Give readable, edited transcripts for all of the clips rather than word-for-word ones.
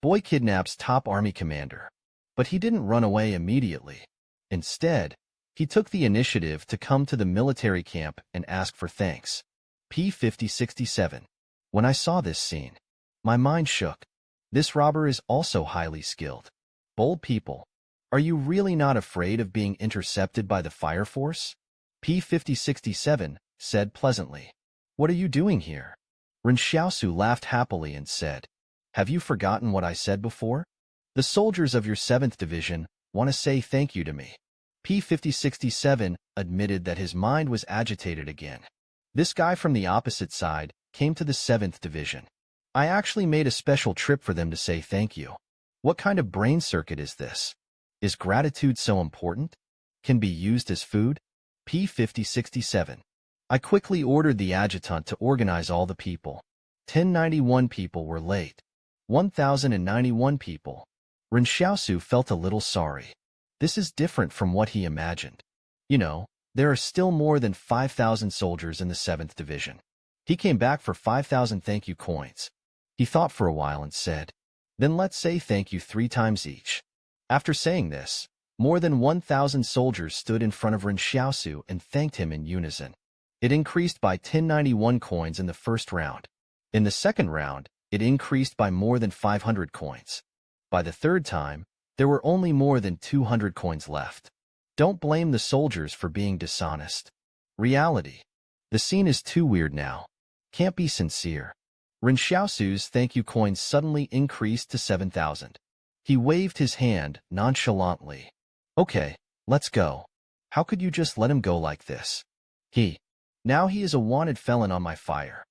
Boy kidnaps top army commander. But he didn't run away immediately. Instead, he took the initiative to come to the military camp and ask for thanks. P5067. When I saw this scene, my mind shook. This robber is also highly skilled. Bold people, are you really not afraid of being intercepted by the fire force? P5067 said pleasantly. What are you doing here? Ren Xiaosu laughed happily and said, have you forgotten what I said before? The soldiers of your 7th Division want to say thank you to me. P5067 admitted that his mind was agitated again. This guy from the opposite side came to the 7th Division. I actually made a special trip for them to say thank you. What kind of brain circuit is this? Is gratitude so important? Can be used as food? P5067. I quickly ordered the adjutant to organize all the people. 1091 people were late. 1091 people. Ren Xiaosu felt a little sorry. This is different from what he imagined. You know, there are still more than 5,000 soldiers in the 7th Division. He came back for 5,000 thank you coins. He thought for a while and said, then let's say thank you 3 times each. After saying this, more than 1,000 soldiers stood in front of Ren Xiaosu and thanked him in unison. It increased by 1091 coins in the first round. In the second round, it increased by more than 500 coins. By the third time, there were only more than 200 coins left. Don't blame the soldiers for being dishonest. Reality. The scene is too weird now. Can't be sincere. Ren Xiaosu's thank you coins suddenly increased to 7,000. He waved his hand nonchalantly. Okay, let's go. How could you just let him go like this? Now he is a wanted felon on my fire.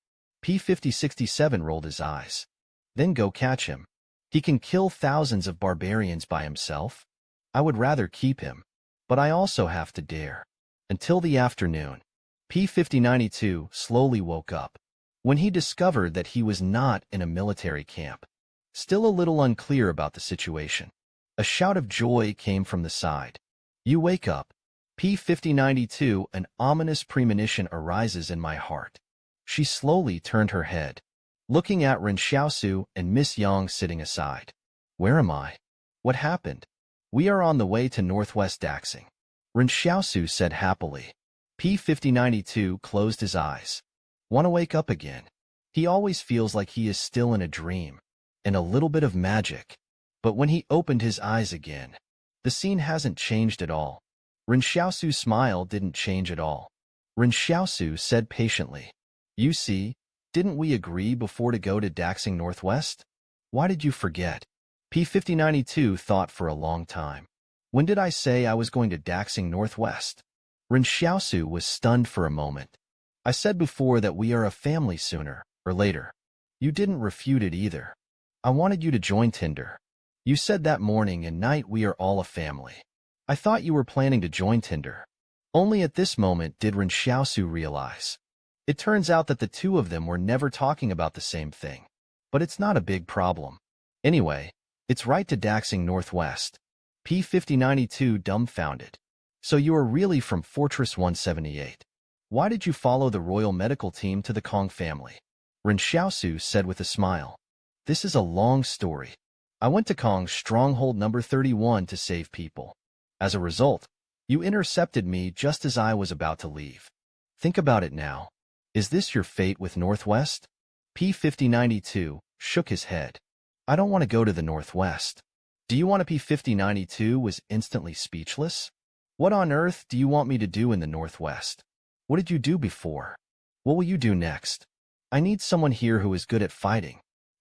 P5067 rolled his eyes. Then go catch him. He can kill thousands of barbarians by himself. I would rather keep him. But I also have to dare. Until the afternoon. P5092 slowly woke up. When he discovered that he was not in a military camp. Still a little unclear about the situation. A shout of joy came from the side. You wake up. P5092, an ominous premonition arises in my heart. She slowly turned her head, looking at Ren Xiaosu and Miss Yang sitting aside. Where am I? What happened? We are on the way to Northwest Daxing. Ren Xiaosu said happily. P5092 closed his eyes. Want to wake up again? He always feels like he is still in a dream, and a little bit of magic. But when he opened his eyes again, the scene hasn't changed at all. Ren Xiaosu's smile didn't change at all. Ren Xiaosu said patiently, you see, didn't we agree before to go to Daxing Northwest? Why did you forget? P5092 thought for a long time. When did I say I was going to Daxing Northwest? Ren Xiaosu was stunned for a moment. I said before that we are a family sooner or later. You didn't refute it either. I wanted you to join Tinder. You said that morning and night we are all a family. I thought you were planning to join Tinder. Only at this moment did Ren Xiaosu realize. It turns out that the two of them were never talking about the same thing. But it's not a big problem. Anyway, it's right to Daxing Northwest. P5092 dumbfounded. So you are really from Fortress 178. Why did you follow the royal medical team to the Kong family? Ren Xiaosu said with a smile. This is a long story. I went to Kong's stronghold number 31 to save people. As a result, you intercepted me just as I was about to leave. Think about it now. Is this your fate with Northwest? P5092 shook his head. I don't want to go to the Northwest. Do you want to? P5092 was instantly speechless. What on earth do you want me to do in the Northwest? What did you do before? What will you do next? I need someone here who is good at fighting.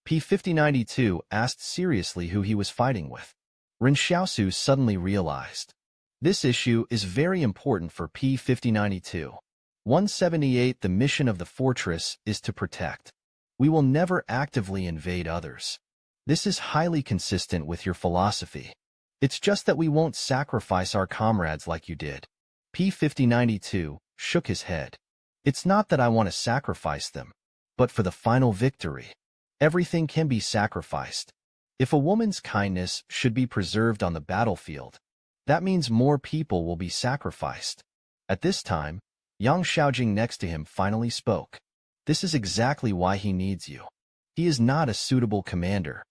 P5092 asked seriously who he was fighting with. Ren Xiaosu suddenly realized. This issue is very important for P5092. 178 The mission of the fortress is to protect. We will never actively invade others. This is highly consistent with your philosophy. It's just that we won't sacrifice our comrades like you did. P5092 shook his head. It's not that I want to sacrifice them, but for the final victory. Everything can be sacrificed. If a woman's kindness should be preserved on the battlefield, that means more people will be sacrificed. At this time, Yang Xiaojing next to him finally spoke. This is exactly why he needs you. He is not a suitable commander,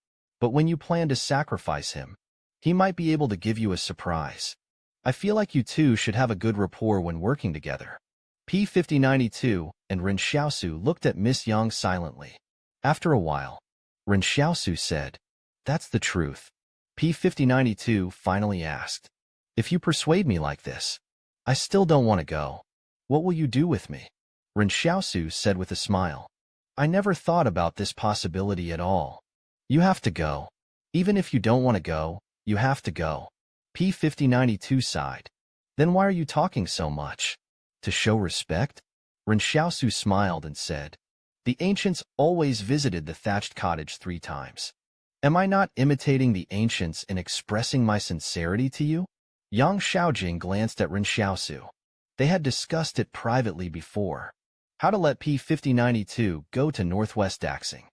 But when you plan to sacrifice him, he might be able to give you a surprise. I feel like you two should have a good rapport when working together. P5092 and Ren Xiaosu looked at Miss Yang silently. After a while, Ren Xiaosu said, "That's the truth." P5092 finally asked, "If you persuade me like this, I still don't want to go. What will you do with me?" Ren Xiaosu said with a smile, "I never thought about this possibility at all. You have to go. Even if you don't want to go, you have to go." P5092 sighed. "Then why are you talking so much? To show respect?" Ren Xiaosu smiled and said, "The ancients always visited the thatched cottage 3 times. Am I not imitating the ancients in expressing my sincerity to you?" Yang Xiaojing glanced at Ren Xiaosu. They had discussed it privately before, how to let P5092 go to Northwest Daxing.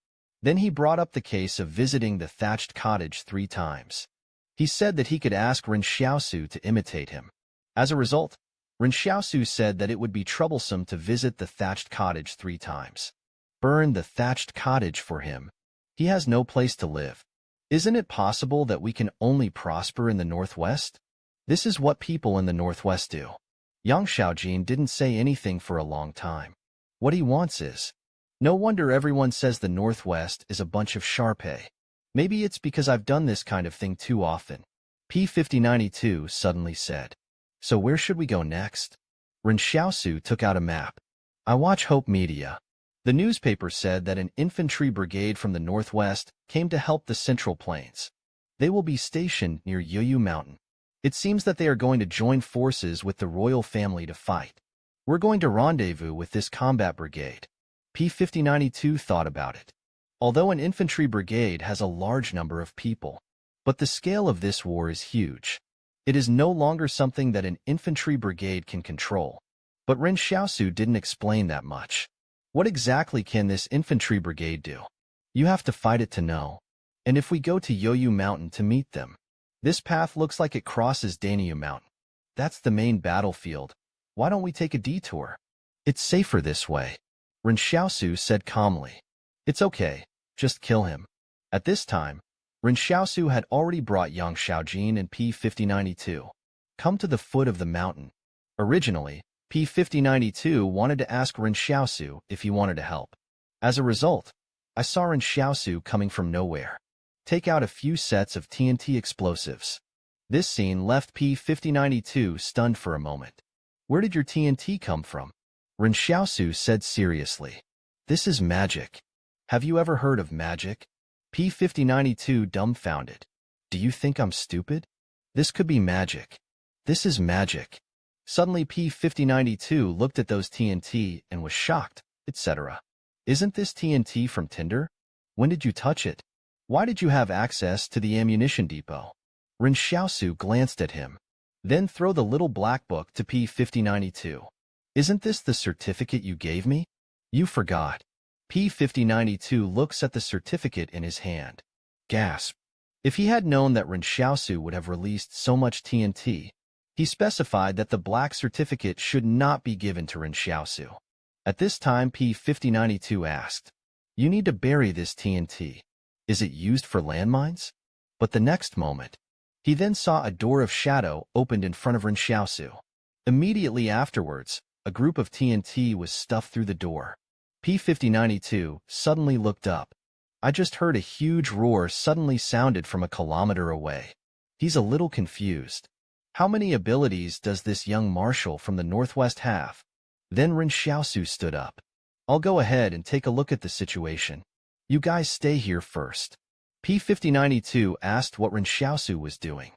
Then he brought up the case of visiting the thatched cottage 3 times. He said that he could ask Ren Xiaosu to imitate him. As a result, Ren Xiaosu said that it would be troublesome to visit the thatched cottage 3 times. Burn the thatched cottage for him. He has no place to live. Isn't it possible that we can only prosper in the Northwest? This is what people in the Northwest do. Yang Xiaojin didn't say anything for a long time. What he wants is, no wonder everyone says the Northwest is a bunch of Sharpei. Maybe it's because I've done this kind of thing too often. P5092 suddenly said, "So where should we go next?" Ren Xiaosu took out a map. "I watch Hope Media. The newspaper said that an infantry brigade from the Northwest came to help the Central Plains. They will be stationed near Yoyu Mountain. It seems that they are going to join forces with the royal family to fight. We're going to rendezvous with this combat brigade." P5092 thought about it. Although an infantry brigade has a large number of people, but the scale of this war is huge. It is no longer something that an infantry brigade can control. But Ren Xiaosu didn't explain that much. What exactly can this infantry brigade do? You have to fight it to know. And if we go to Yoyu Mountain to meet them, this path looks like it crosses Danyu Mountain. That's the main battlefield. Why don't we take a detour? It's safer this way. Ren Xiaosu said calmly. "It's okay. Just kill him." At this time, Ren Xiaosu had already brought Yang Xiaojin and P5092. Come to the foot of the mountain. Originally, P5092 wanted to ask Ren Xiaosu if he wanted to help. As a result, I saw Ren Xiaosu coming from nowhere. Take out a few sets of TNT explosives. This scene left P5092 stunned for a moment. "Where did your TNT come from?" Ren Xiaosu said seriously. "This is magic. Have you ever heard of magic?" P5092 dumbfounded. "Do you think I'm stupid? This could be magic. This is magic." Suddenly P5092 looked at those TNT and was shocked, etc. "Isn't this TNT from Tinder? When did you touch it? Why did you have access to the ammunition depot?" Ren Xiaosu glanced at him. "Then throw the little black book to P5092. Isn't this the certificate you gave me? You forgot." P5092 looks at the certificate in his hand. Gasp. If he had known that Ren Xiaosu would have released so much TNT, he specified that the black certificate should not be given to Ren Xiaosu. At this time, P5092 asked, "You need to bury this TNT. Is it used for landmines?" But the next moment, he then saw a door of shadow opened in front of Ren Xiaosu. Immediately afterwards, a group of TNT was stuffed through the door. P5092 suddenly looked up. I just heard a huge roar suddenly sounded from a kilometer away. He's a little confused. How many abilities does this young marshal from the Northwest have? Then Ren Xiaosu stood up. "I'll go ahead and take a look at the situation. You guys stay here first." P5092 asked what Ren Xiaosu was doing.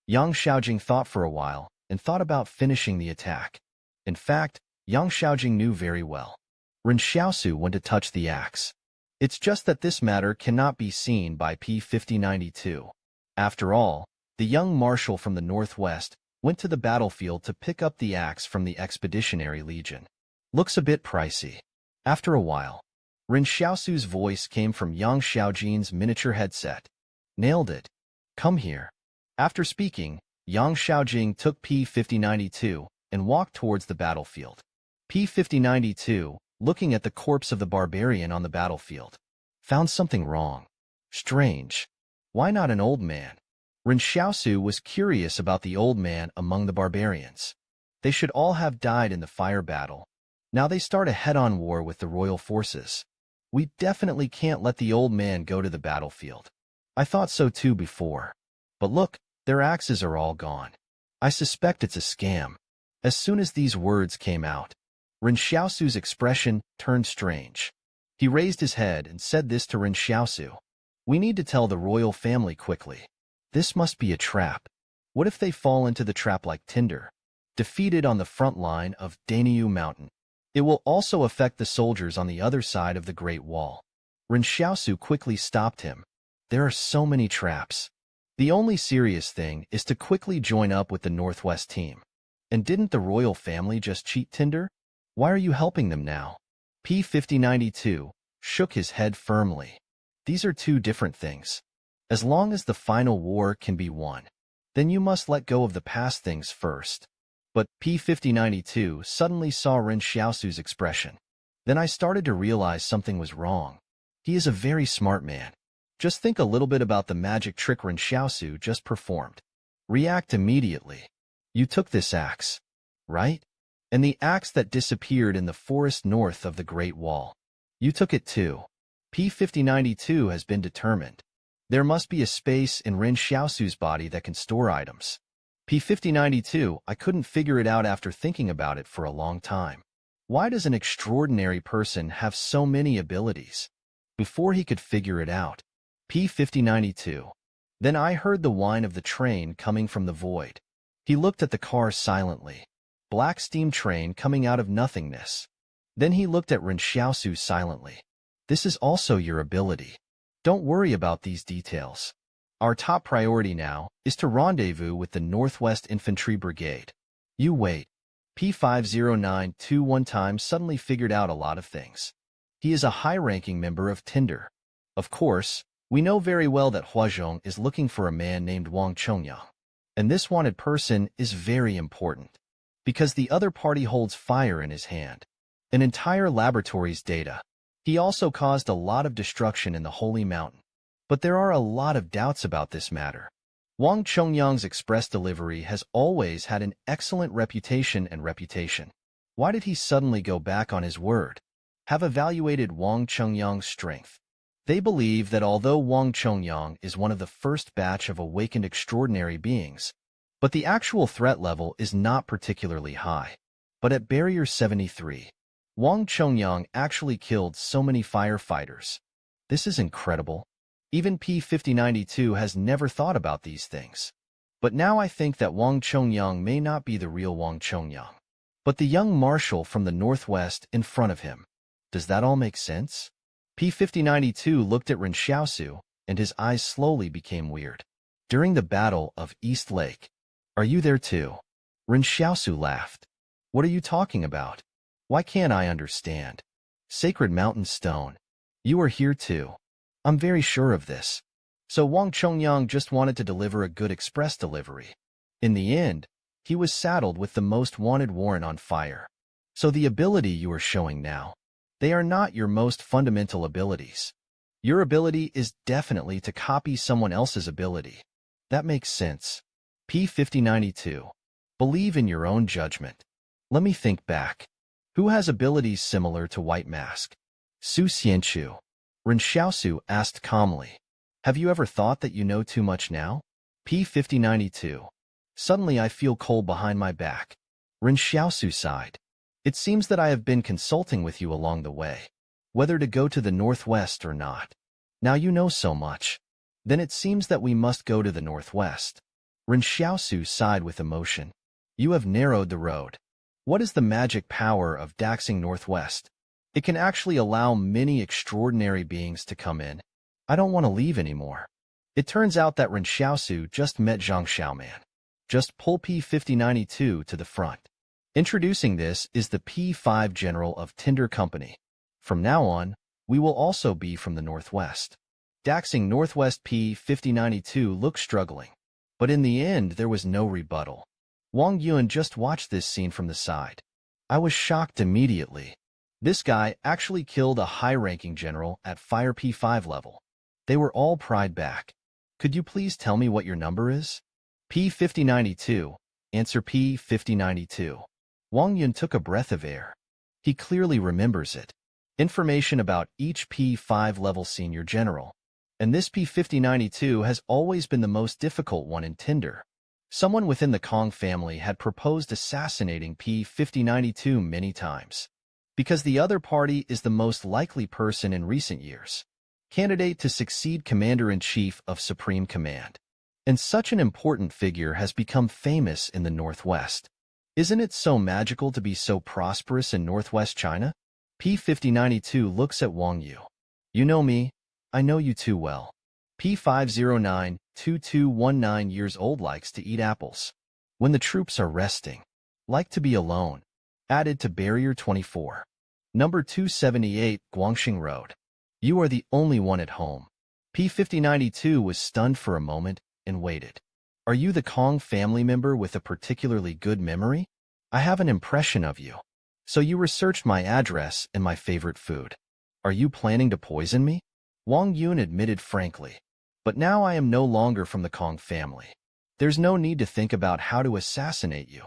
Yang Xiaojing thought for a while and thought about finishing the attack. In fact, Yang Xiaojing knew very well. Ren Xiaosu went to touch the axe. It's just that this matter cannot be seen by P5092. After all, the young marshal from the Northwest went to the battlefield to pick up the axe from the Expeditionary Legion. Looks a bit pricey. After a while, Ren Xiaosu's voice came from Yang Xiaojin's miniature headset. "Nailed it. Come here." After speaking, Yang Xiaojing took P5092 and walked towards the battlefield. P5092, looking at the corpse of the barbarian on the battlefield, found something wrong. Strange. Why not an old man? Ren Xiaosu was curious about the old man among the barbarians. They should all have died in the fire battle. Now they start a head-on war with the royal forces. We definitely can't let the old man go to the battlefield. I thought so too before. But look, their axes are all gone. I suspect it's a scam. As soon as these words came out, Ren Xiaosu's expression turned strange. He raised his head and said this to Ren Xiaosu. We need to tell the royal family quickly. This must be a trap. What if they fall into the trap like Tinder, defeated on the front line of Danyu Mountain? It will also affect the soldiers on the other side of the Great Wall. Ren Xiaosu quickly stopped him. There are so many traps. The only serious thing is to quickly join up with the Northwest team. And didn't the royal family just cheat Tinder? Why are you helping them now? P5092 shook his head firmly. These are two different things. As long as the final war can be won, then you must let go of the past things first. But P5092 suddenly saw Ren Xiaosu's expression. Then I started to realize something was wrong. He is a very smart man. Just think a little bit about the magic trick Ren Xiaosu just performed. React immediately. You took this axe, right? And the axe that disappeared in the forest north of the Great Wall. You took it too. P5092 has been determined. There must be a space in Ren Xiaosu's body that can store items. P5092, I couldn't figure it out after thinking about it for a long time. Why does an extraordinary person have so many abilities? Before he could figure it out. P5092. Then I heard the whine of the train coming from the void. He looked at the car silently. Black steam train coming out of nothingness. Then he looked at Ren Xiaosu silently. This is also your ability. Don't worry about these details. Our top priority now is to rendezvous with the Northwest Infantry Brigade. You wait. P50921 times suddenly figured out a lot of things. He is a high-ranking member of Tinder. Of course, we know very well that Huazhong is looking for a man named Wang Chongyang. And this wanted person is very important, because the other party holds fire in his hand. An entire laboratory's data. He also caused a lot of destruction in the Holy Mountain. But there are a lot of doubts about this matter. Wang Chongyang's express delivery has always had an excellent reputation and reputation. Why did he suddenly go back on his word? Have evaluated Wang Chongyang's strength. They believe that although Wang Chongyang is one of the first batch of awakened extraordinary beings, but the actual threat level is not particularly high. But at Barrier 73, Wang Chongyang actually killed so many firefighters. This is incredible. Even P5092 has never thought about these things. But now I think that Wang Chongyang may not be the real Wang Chongyang, but the young marshal from the Northwest in front of him. Does that all make sense? P5092 looked at Ren Xiaosu, and his eyes slowly became weird. During the Battle of East Lake. Are you there too? Ren Xiaosu laughed. What are you talking about? Why can't I understand? Sacred Mountain Stone. You are here too. I'm very sure of this. So Wang Chongyang just wanted to deliver a good express delivery. In the end, he was saddled with the most wanted warrant on fire. So the ability you are showing now, they are not your most fundamental abilities. Your ability is definitely to copy someone else's ability. That makes sense. P5092. Believe in your own judgment. Let me think back. Who has abilities similar to White Mask? Su Xianchu. Ren Xiaosu asked calmly. Have you ever thought that you know too much now? P5092. Suddenly I feel cold behind my back. Ren Xiaosu sighed. It seems that I have been consulting with you along the way, whether to go to the Northwest or not. Now you know so much. Then it seems that we must go to the Northwest. Ren Xiaosu sighed with emotion. You have narrowed the road. What is the magic power of Daxing Northwest? It can actually allow many extraordinary beings to come in. I don't want to leave anymore. It turns out that Ren Xiaosu just met Zhang Xiaoman. Just pull P5092 to the front. Introducing this is the P5 General of Tinder Company. From now on, we will also be from the Northwest. Daxing Northwest P5092 looked struggling, but in the end there was no rebuttal. Wang Yuan just watched this scene from the side. I was shocked immediately. This guy actually killed a high-ranking general at Fire P5 level. They were all pried back. Could you please tell me what your number is? P5092. Answer P5092. Wang Yun took a breath of air. He clearly remembers it. Information about each P5 level senior general. And this P5092 has always been the most difficult one in Tinder. Someone within the Kong family had proposed assassinating P5092 many times, because the other party is the most likely person in recent years, candidate to succeed Commander-in-Chief of Supreme Command. And such an important figure has become famous in the Northwest. Isn't it so magical to be so prosperous in Northwest China? P5092 looks at Wang Yu. You know me. I know you too well. P509-2219 years old, likes to eat apples. When the troops are resting. Like to be alone. Added to Barrier 24. Number 278, Guangxing Road. You are the only one at home. P5092 was stunned for a moment and waited. Are you the Kong family member with a particularly good memory? I have an impression of you. So you researched my address and my favorite food. Are you planning to poison me? Wang Yun admitted frankly. But now I am no longer from the Kong family. There's no need to think about how to assassinate you.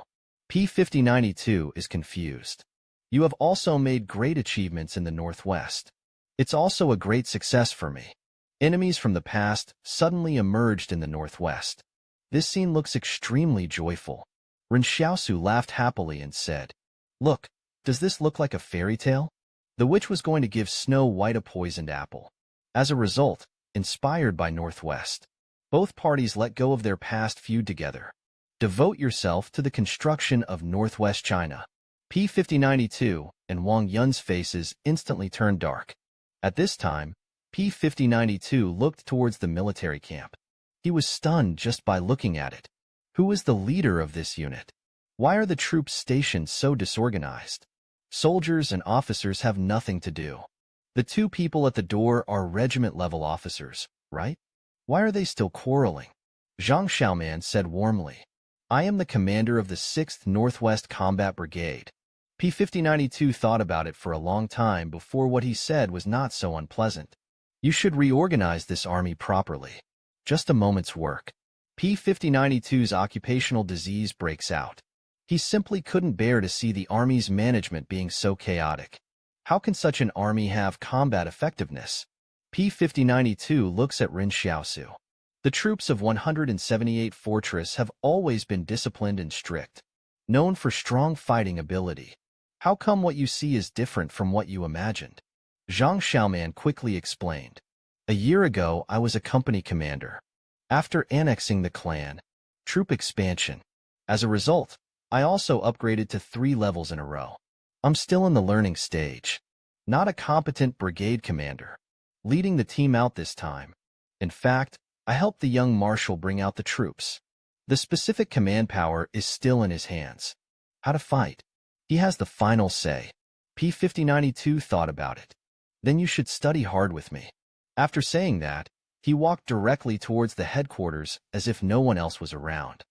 P5092 is confused. You have also made great achievements in the Northwest. It's also a great success for me. Enemies from the past suddenly emerged in the Northwest. This scene looks extremely joyful. Ren Xiaosu laughed happily and said, Look, does this look like a fairy tale? The witch was going to give Snow White a poisoned apple. As a result, inspired by Northwest, both parties let go of their past feud together. Devote yourself to the construction of Northwest China. P5092 and Wang Yun's faces instantly turned dark. At this time, P5092 looked towards the military camp. He was stunned just by looking at it. Who is the leader of this unit? Why are the troops stationed so disorganized? Soldiers and officers have nothing to do. The two people at the door are regiment-level officers, right? Why are they still quarreling? Zhang Xiaoman said warmly. I am the commander of the 6th Northwest Combat Brigade. P5092 thought about it for a long time before what he said was not so unpleasant. You should reorganize this army properly. Just a moment's work. P5092's occupational disease breaks out. He simply couldn't bear to see the army's management being so chaotic. How can such an army have combat effectiveness? P5092 looks at Ren Xiaosu. The troops of 178 Fortress have always been disciplined and strict, known for strong fighting ability. How come what you see is different from what you imagined? Zhang Xiaoman quickly explained. A year ago, I was a company commander. After annexing the clan, troop expansion. As a result, I also upgraded to 3 levels in a row. I'm still in the learning stage. Not a competent brigade commander. Leading the team out this time. In fact, I helped the young marshal bring out the troops. The specific command power is still in his hands. How to fight? He has the final say. P5092 thought about it. Then you should study hard with me. After saying that, he walked directly towards the headquarters as if no one else was around.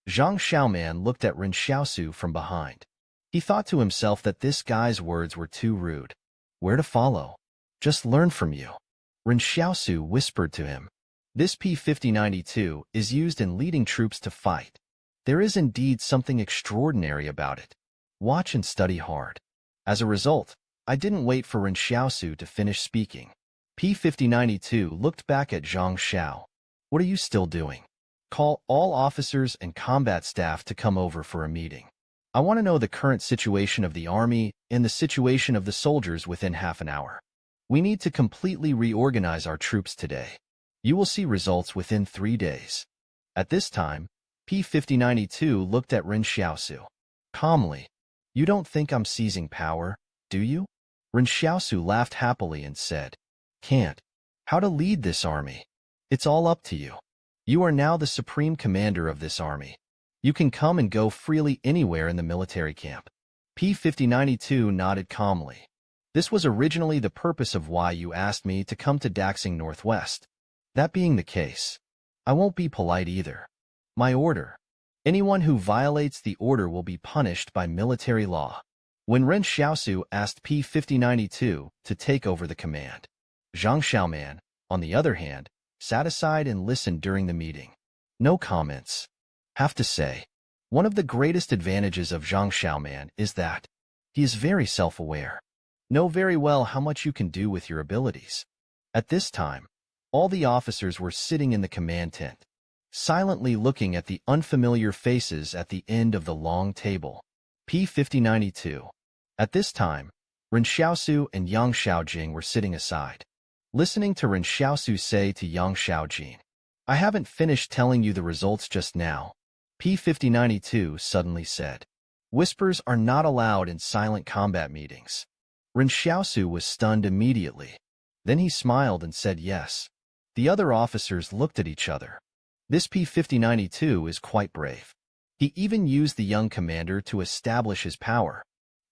Zhang Xiaoman looked at Ren Xiaosu from behind. He thought to himself that this guy's words were too rude. Where to follow? Just learn from you. Ren Xiaosu whispered to him. This P5092 is used in leading troops to fight. There is indeed something extraordinary about it. Watch and study hard. As a result, I didn't wait for Ren Xiaosu to finish speaking. P5092 looked back at Zhang Xiao. What are you still doing? Call all officers and combat staff to come over for a meeting. I want to know the current situation of the army and the situation of the soldiers within half an hour. We need to completely reorganize our troops today. You will see results within 3 days. At this time, P5092 looked at Ren Xiaosu. Calmly. You don't think I'm seizing power, do you? Ren Xiaosu laughed happily and said, Can't. How to lead this army? It's all up to you. You are now the supreme commander of this army. You can come and go freely anywhere in the military camp. P5092 nodded calmly. This was originally the purpose of why you asked me to come to Daxing Northwest. That being the case, I won't be polite either. My order. Anyone who violates the order will be punished by military law. When Ren Xiaosu asked P5092 to take over the command, Zhang Xiaoman, on the other hand, sat aside and listened during the meeting. No comments. Have to say, one of the greatest advantages of Zhang Xiaoman is that he is very self-aware. Know very well how much you can do with your abilities. At this time, all the officers were sitting in the command tent, silently looking at the unfamiliar faces at the end of the long table. P5092. At this time, Ren Xiaosu and Yang Xiaojing were sitting aside, listening to Ren Xiaosu say to Yang Xiaojing, "I haven't finished telling you the results just now," P5092 suddenly said. Whispers are not allowed in silent combat meetings. Ren Xiaosu was stunned immediately. Then he smiled and said yes. The other officers looked at each other. This P5092 is quite brave. He even used the young commander to establish his power.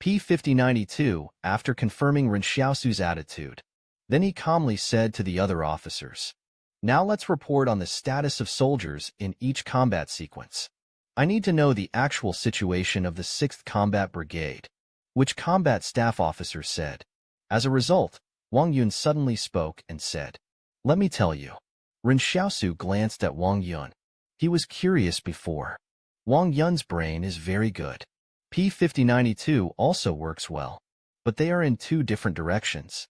P5092, after confirming Ren Xiaosu's attitude, then he calmly said to the other officers, "Now let's report on the status of soldiers in each combat sequence. I need to know the actual situation of the 6th Combat Brigade," which combat staff officer said. As a result, Wang Yun suddenly spoke and said, "Let me tell you." Ren Xiaosu glanced at Wang Yun. He was curious before. Wang Yun's brain is very good. P5092 also works well, but they are in two different directions.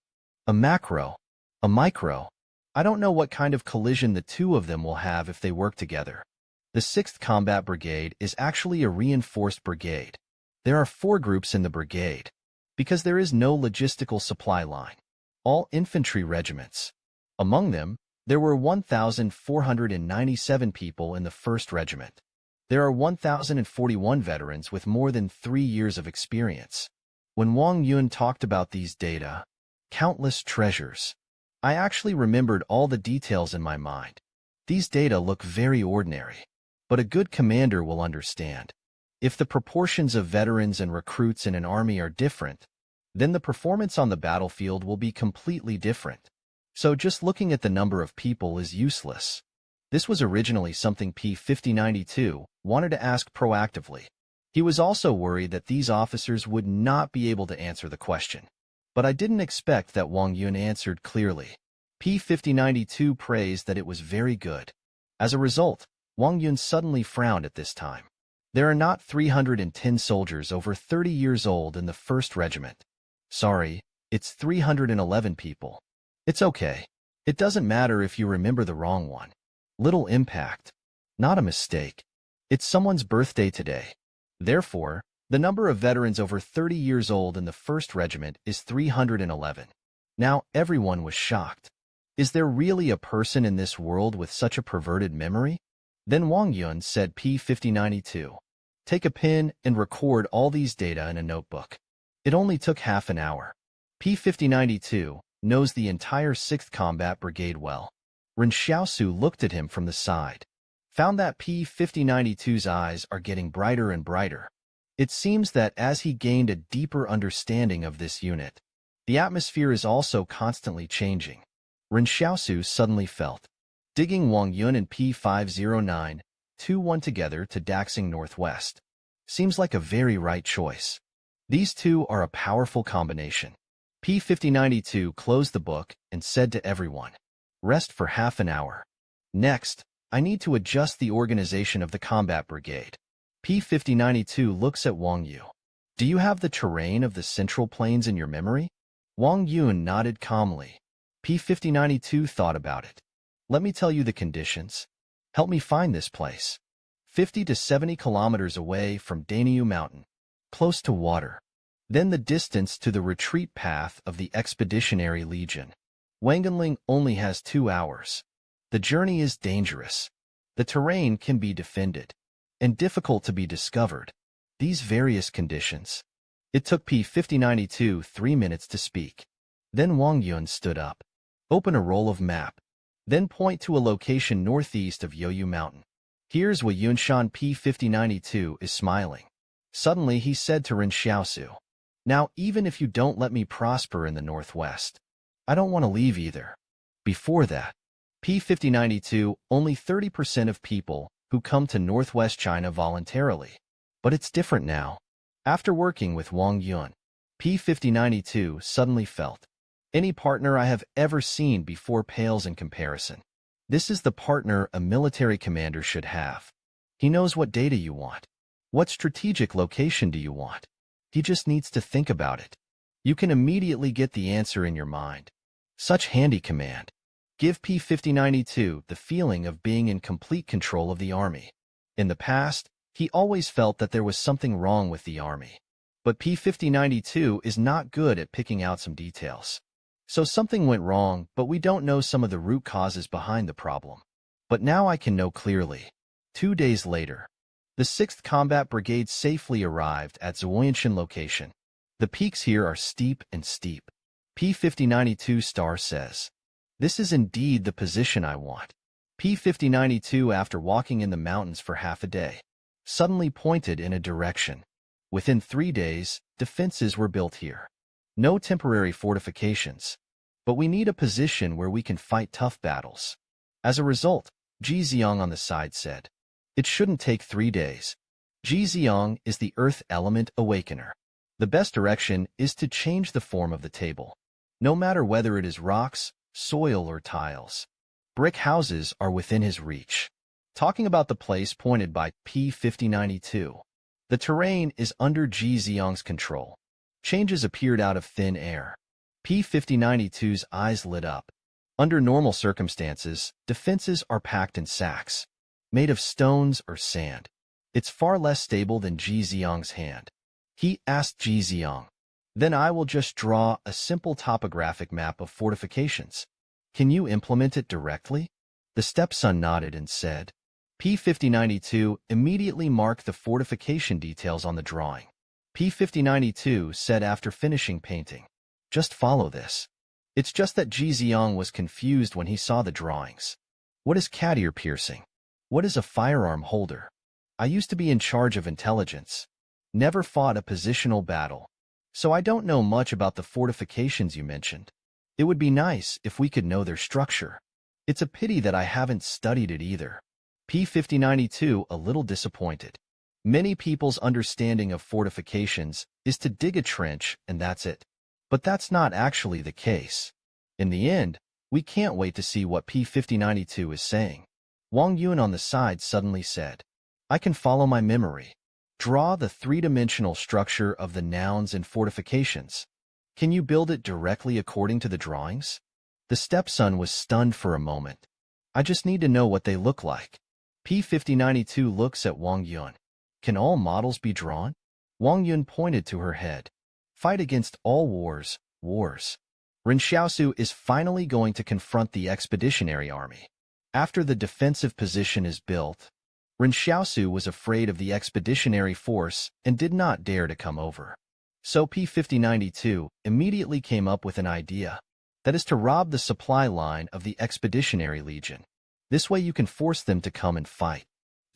A macro, a micro. I don't know what kind of collision the two of them will have if they work together. The 6th Combat Brigade is actually a reinforced brigade. There are 4 groups in the brigade, because there is no logistical supply line. All infantry regiments. Among them, there were 1,497 people in the 1st Regiment. There are 1,041 veterans with more than 3 years of experience. When Wang Yun talked about these data, countless treasures, I actually remembered all the details in my mind. These data look very ordinary, but a good commander will understand. If the proportions of veterans and recruits in an army are different, then the performance on the battlefield will be completely different. So just looking at the number of people is useless. This was originally something P5092 wanted to ask proactively. He was also worried that these officers would not be able to answer the question. But I didn't expect that Wang Yun answered clearly. P5092 praised that it was very good. As a result, Wang Yun suddenly frowned at this time. There are not 310 soldiers over 30 years old in the 1st Regiment. Sorry, it's 311 people. It's okay. It doesn't matter if you remember the wrong one. Little impact. Not a mistake. It's someone's birthday today. Therefore, the number of veterans over 30 years old in the 1st Regiment is 311. Now, everyone was shocked. Is there really a person in this world with such a perverted memory? Then Wang Yun said P5092. Take a pen and record all these data in a notebook. It only took half an hour. P5092 knows the entire 6th Combat Brigade well. Ren Xiaosu looked at him from the side, found that P5092's eyes are getting brighter and brighter. It seems that as he gained a deeper understanding of this unit, the atmosphere is also constantly changing. Ren Xiaosu suddenly felt, digging Wang Yun and P50921 together to Daxing Northwest. Seems like a very right choice. These two are a powerful combination. P5092 closed the book and said to everyone, "Rest for half an hour. Next, I need to adjust the organization of the combat brigade." P5092 looks at Wang Yu. "Do you have the terrain of the Central Plains in your memory?" Wang Yun nodded calmly. P5092 thought about it. "Let me tell you the conditions. Help me find this place. 50 to 70 kilometers away from Danyu Mountain, close to water. Then the distance to the retreat path of the Expeditionary Legion. Wanganling only has 2 hours. The journey is dangerous. The terrain can be defended, and difficult to be discovered. These various conditions." It took P5092 3 minutes to speak. Then Wang Yun stood up. "Open a roll of map. Then point to a location northeast of Yoyu Mountain. Here's Wei Yunshan." P5092 is smiling. Suddenly he said to Ren Xiaosu, "Now even if you don't let me prosper in the northwest, I don't want to leave either." Before that, P5092 only 30% of people who come to northwest China voluntarily. But it's different now. After working with Wang Yun, P5092 suddenly felt, any partner I have ever seen before pales in comparison. This is the partner a military commander should have. He knows what data you want. What strategic location do you want? He just needs to think about it. You can immediately get the answer in your mind. Such handy command. Give P5092 the feeling of being in complete control of the army. In the past, he always felt that there was something wrong with the army. But P5092 is not good at picking out some details. So something went wrong, but we don't know some of the root causes behind the problem. But now I can know clearly. 2 days later, the 6th Combat Brigade safely arrived at Zhuoyanshan location. The peaks here are steep and steep. P5092 star says, "This is indeed the position I want." P5092, after walking in the mountains for half a day, suddenly pointed in a direction. Within 3 days, defenses were built here. No temporary fortifications. But we need a position where we can fight tough battles. As a result, Ji Xiong on the side said, "It shouldn't take 3 days." Ji Xiong is the Earth Element Awakener. The best direction is to change the form of the table. No matter whether it is rocks, soil, or tiles. Brick houses are within his reach. Talking about the place pointed by P5092. The terrain is under Ji Xiong's control. Changes appeared out of thin air. P5092's eyes lit up. Under normal circumstances, defenses are packed in sacks, made of stones or sand. It's far less stable than Ji Xiong's hand. He asked Ji Xiong, "Then I will just draw a simple topographic map of fortifications. Can you implement it directly?" The stepson nodded and said. P5092 immediately marked the fortification details on the drawing. P5092 said after finishing painting, "Just follow this." It's just that Ji Xiong was confused when he saw the drawings. What is cat ear piercing? What is a firearm holder? I used to be in charge of intelligence. Never fought a positional battle. So I don't know much about the fortifications you mentioned. It would be nice if we could know their structure. It's a pity that I haven't studied it either. P5092 a little disappointed. Many people's understanding of fortifications is to dig a trench and that's it. But that's not actually the case. In the end, we can't wait to see what P5092 is saying. Wang Yun on the side suddenly said, "I can follow my memory. Draw the three-dimensional structure of the nouns and fortifications. Can you build it directly according to the drawings?" The stepson was stunned for a moment. "I just need to know what they look like." P5092 looks at Wang Yun. "Can all models be drawn?" Wang Yun pointed to her head. "Fight against all wars, wars." Ren Xiaosu is finally going to confront the expeditionary army. After the defensive position is built, Ren Xiaosu was afraid of the expeditionary force and did not dare to come over. So P5092 immediately came up with an idea. That is to rob the supply line of the expeditionary legion. This way you can force them to come and fight.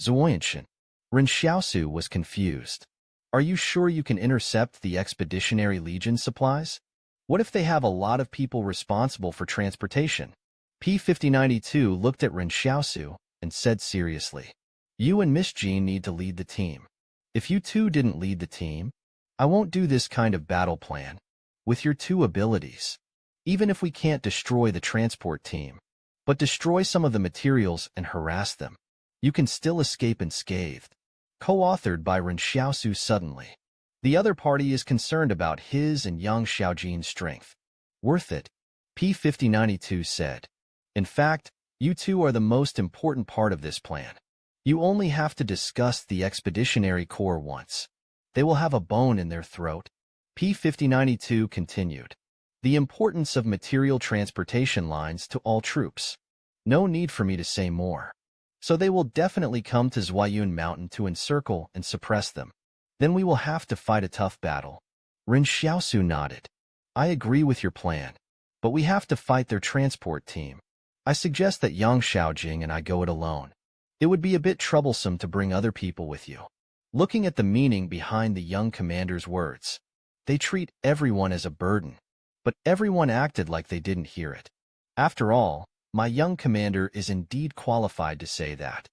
Zhuoyanshan. Ren Xiaosu was confused. "Are you sure you can intercept the expeditionary legion supplies? What if they have a lot of people responsible for transportation?" P5092 looked at Ren Xiaosu and said seriously, "You and Miss Jean need to lead the team. If you two didn't lead the team, I won't do this kind of battle plan. With your two abilities, even if we can't destroy the transport team, but destroy some of the materials and harass them, you can still escape unscathed." Co-authored by Ren Xiaosu suddenly. The other party is concerned about his and Yang Xiaojin's strength. "Worth it," P5092 said. "In fact, you two are the most important part of this plan. You only have to discuss the expeditionary corps once. They will have a bone in their throat." P5092 continued. "The importance of material transportation lines to all troops. No need for me to say more. So they will definitely come to Zhuoyun Mountain to encircle and suppress them. Then we will have to fight a tough battle." Ren Xiaosu nodded. "I agree with your plan. But we have to fight their transport team. I suggest that Yang Xiaojing and I go it alone. It would be a bit troublesome to bring other people with you." Looking at the meaning behind the young commander's words, they treat everyone as a burden. But everyone acted like they didn't hear it. After all, my young commander is indeed qualified to say that.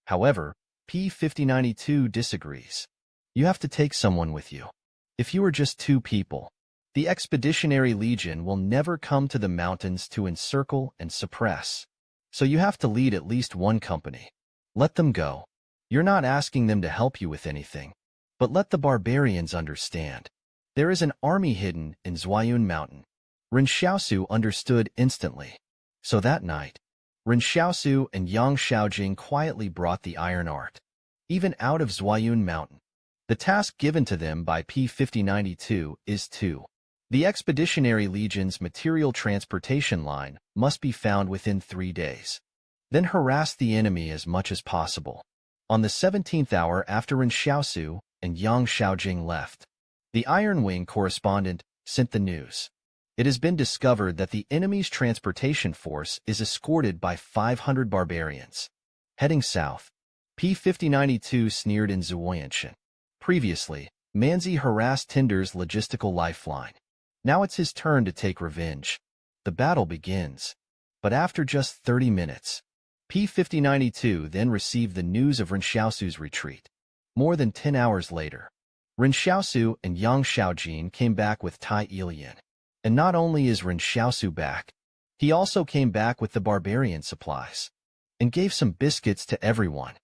However, P5092 disagrees. You have to take someone with you. If you are just 2 people, the Expeditionary Legion will never come to the mountains to encircle and suppress. So you have to lead at least one company. Let them go. You're not asking them to help you with anything. But let the barbarians understand. There is an army hidden in Zhuayun Mountain. Ren Xiaosu understood instantly. So that night, Ren Xiaosu and Yang Xiaojing quietly brought the iron art. Even out of Zhuayun Mountain. The task given to them by P5092 is to. The Expeditionary Legion's material transportation line must be found within 3 days. Then harass the enemy as much as possible. On the 17th hour after Ren Xiaosu and Yang Xiaojing left, the Iron Wing correspondent sent the news. It has been discovered that the enemy's transportation force is escorted by 500 barbarians. Heading south, P5092 sneered in Zhuoyanshan. Previously, Manzi harassed Tinder's logistical lifeline. Now it's his turn to take revenge. The battle begins. But after just 30 minutes, P5092 then received the news of Ren Xiaosu's retreat. More than 10 hours later, Ren Xiaosu and Yang Xiaojin came back with Tai Ilian. And not only is Ren Xiaosu back, he also came back with the barbarian supplies and gave some biscuits to everyone.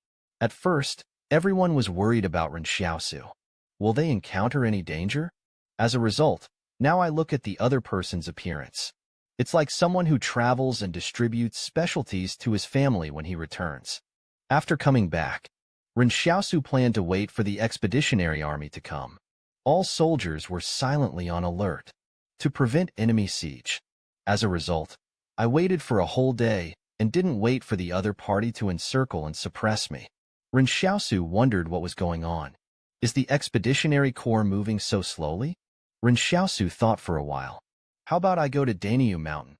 At first, everyone was worried about Ren Xiaosu. Will they encounter any danger? As a result, now I look at the other person's appearance. It's like someone who travels and distributes specialties to his family when he returns. After coming back, Ren Xiaosu planned to wait for the expeditionary army to come. All soldiers were silently on alert to prevent enemy siege. As a result, I waited for a whole day and didn't wait for the other party to encircle and suppress me. Ren Xiaosu wondered what was going on. Is the expeditionary corps moving so slowly? Ren Xiaosu thought for a while. How about I go to Danyu Mountain?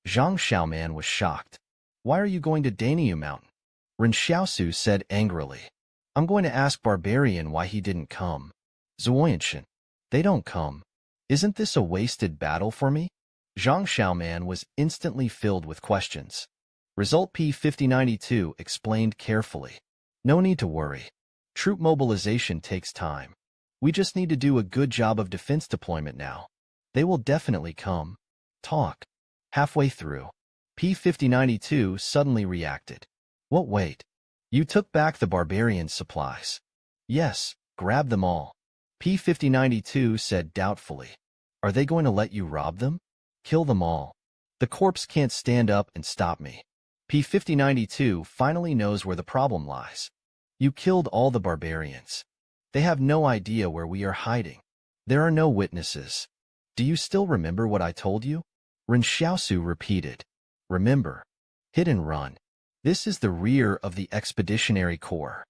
Zhang Xiaoman was shocked. Why are you going to Danyu Mountain? Ren Xiaosu said angrily. I'm going to ask Barbarian why he didn't come. Zhuoyanshan. They don't come. Isn't this a wasted battle for me? Zhang Xiaoman was instantly filled with questions. Result P5092 explained carefully. No need to worry. Troop mobilization takes time. We just need to do a good job of defense deployment now. They will definitely come. Talk. Halfway through, P5092 suddenly reacted. What, wait? You took back the barbarian supplies? Yes, grab them all. P5092 said doubtfully. Are they going to let you rob them? Kill them all. The corpse can't stand up and stop me. P5092 finally knows where the problem lies. You killed all the barbarians. They have no idea where we are hiding. There are no witnesses. Do you still remember what I told you? Ren Xiaosu repeated. Remember. Hit and run. This is the rear of the Expeditionary Corps.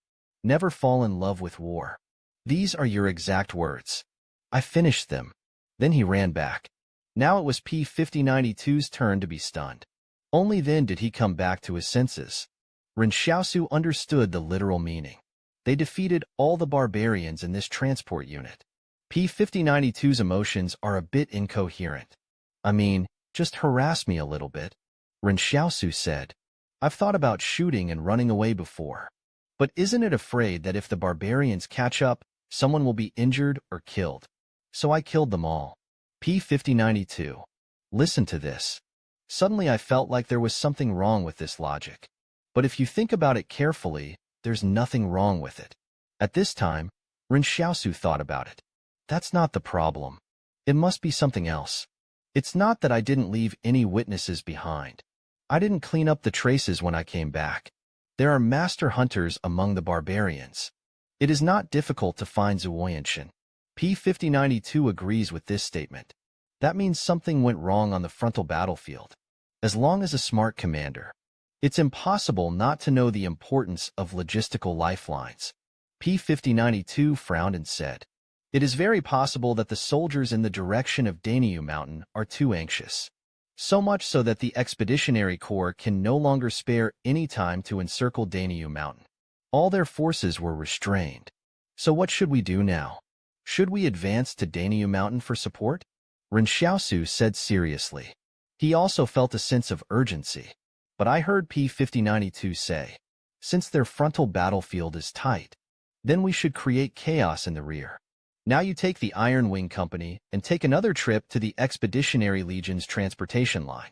Never fall in love with war. These are your exact words. I finished them. Then he ran back. Now it was P5092's turn to be stunned. Only then did he come back to his senses. Ren Xiaosu understood the literal meaning. They defeated all the barbarians in this transport unit. P5092's emotions are a bit incoherent. I mean, just harass me a little bit. Ren Xiaosu said. I've thought about shooting and running away before. But isn't it afraid that if the barbarians catch up, someone will be injured or killed? So I killed them all. P5092. Listen to this. Suddenly I felt like there was something wrong with this logic. But if you think about it carefully, there's nothing wrong with it. At this time, Ren Xiaosu thought about it. That's not the problem. It must be something else. It's not that I didn't leave any witnesses behind. I didn't clean up the traces when I came back. There are master hunters among the barbarians. It is not difficult to find Zhuoyanshan. P5092 agrees with this statement. That means something went wrong on the frontal battlefield. As long as a smart commander, it's impossible not to know the importance of logistical lifelines. P5092 frowned and said, It is very possible that the soldiers in the direction of Danyu Mountain are too anxious. So much so that the Expeditionary Corps can no longer spare any time to encircle Danyu Mountain. All their forces were restrained. So what should we do now? Should we advance to Danyu Mountain for support? Ren Xiaosu said seriously. He also felt a sense of urgency. But I heard P5092 say, since their frontal battlefield is tight, then we should create chaos in the rear. Now you take the Iron Wing Company and take another trip to the Expeditionary Legion's transportation line.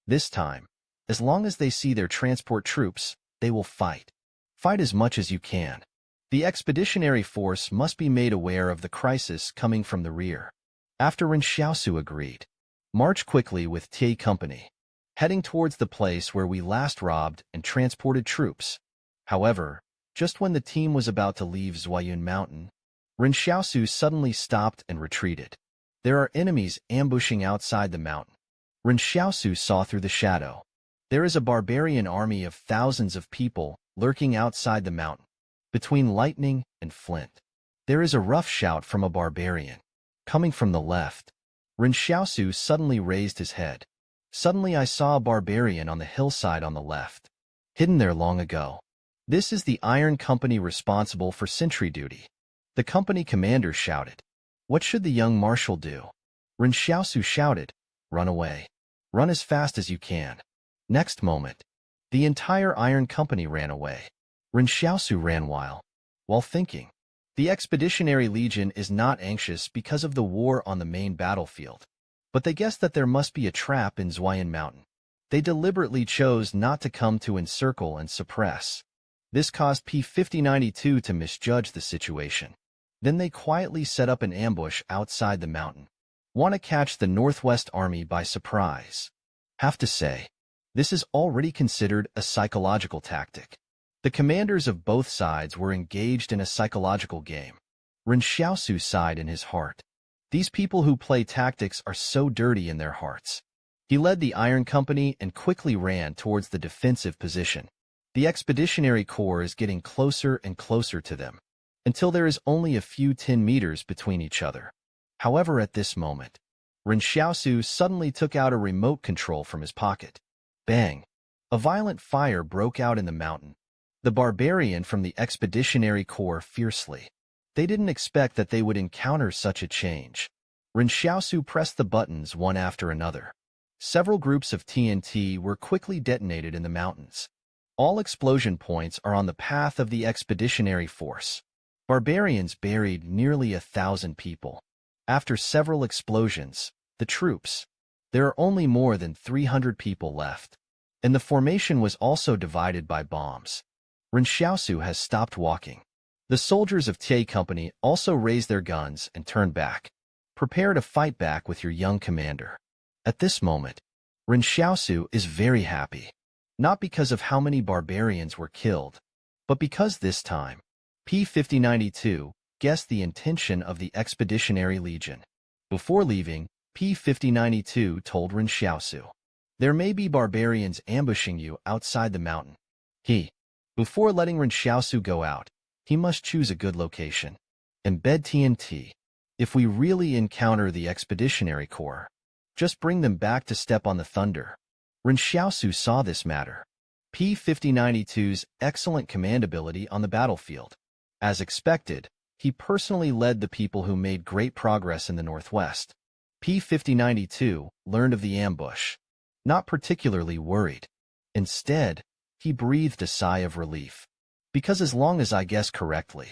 This time, As long as they see their transport troops, they will fight. Fight as much as you can. The expeditionary force must be made aware of the crisis coming from the rear. After Ren Xiaosu agreed, march quickly with Tie Company, heading towards the place where we last robbed and transported troops. However, just when the team was about to leave Zhuayun Mountain, Ren Xiaosu suddenly stopped and retreated. There are enemies ambushing outside the mountain. Ren Xiaosu saw through the shadow. There is a barbarian army of thousands of people lurking outside the mountain, between lightning and flint. There is a rough shout from a barbarian. Coming from the left, Ren Xiaosu suddenly raised his head. Suddenly I saw a barbarian on the hillside on the left, hidden there long ago. This is the Iron Company responsible for sentry duty. The company commander shouted. What should the young marshal do? Ren Xiaosu shouted, run away. Run as fast as you can. Next moment, the entire Iron Company ran away. Ren Xiaosu ran while thinking. The Expeditionary Legion is not anxious because of the war on the main battlefield, but they guessed that there must be a trap in Zhuayun Mountain. They deliberately chose not to come to encircle and suppress. This caused P-5092 to misjudge the situation. Then they quietly set up an ambush outside the mountain. Want to catch the Northwest Army by surprise. Have to say, this is already considered a psychological tactic. The commanders of both sides were engaged in a psychological game. Ren Xiaosu sighed in his heart. These people who play tactics are so dirty in their hearts. He led the Iron Company and quickly ran towards the defensive position. The Expeditionary Corps is getting closer and closer to them, until there is only a few 10 meters between each other. However, at this moment, Ren Xiaosu suddenly took out a remote control from his pocket. Bang! A violent fire broke out in the mountain. The barbarian from the Expeditionary Corps fiercely. They didn't expect that they would encounter such a change. Ren Xiaosu pressed the buttons one after another. Several groups of TNT were quickly detonated in the mountains. All explosion points are on the path of the Expeditionary Force. Barbarians buried nearly 1,000 people. After several explosions, the troops. There are only more than 300 people left. And the formation was also divided by bombs. Ren Xiaosu has stopped walking. The soldiers of Tie Company also raised their guns and turned back. Prepare to fight back with your young commander. At this moment, Ren Xiaosu is very happy. Not because of how many barbarians were killed, but because this time, P-5092 guessed the intention of the Expeditionary Legion. Before leaving, P-5092 told Ren Xiaosu, there may be barbarians ambushing you outside the mountain. Before letting Ren Xiaosu go out, he must choose a good location. Embed TNT. If we really encounter the Expeditionary Corps, just bring them back to step on the thunder. Ren Xiaosu saw this matter. P-5092's excellent command ability on the battlefield. As expected, he personally led the people who made great progress in the northwest. P-5092 learned of the ambush. Not particularly worried. Instead, he breathed a sigh of relief. Because as long as I guess correctly.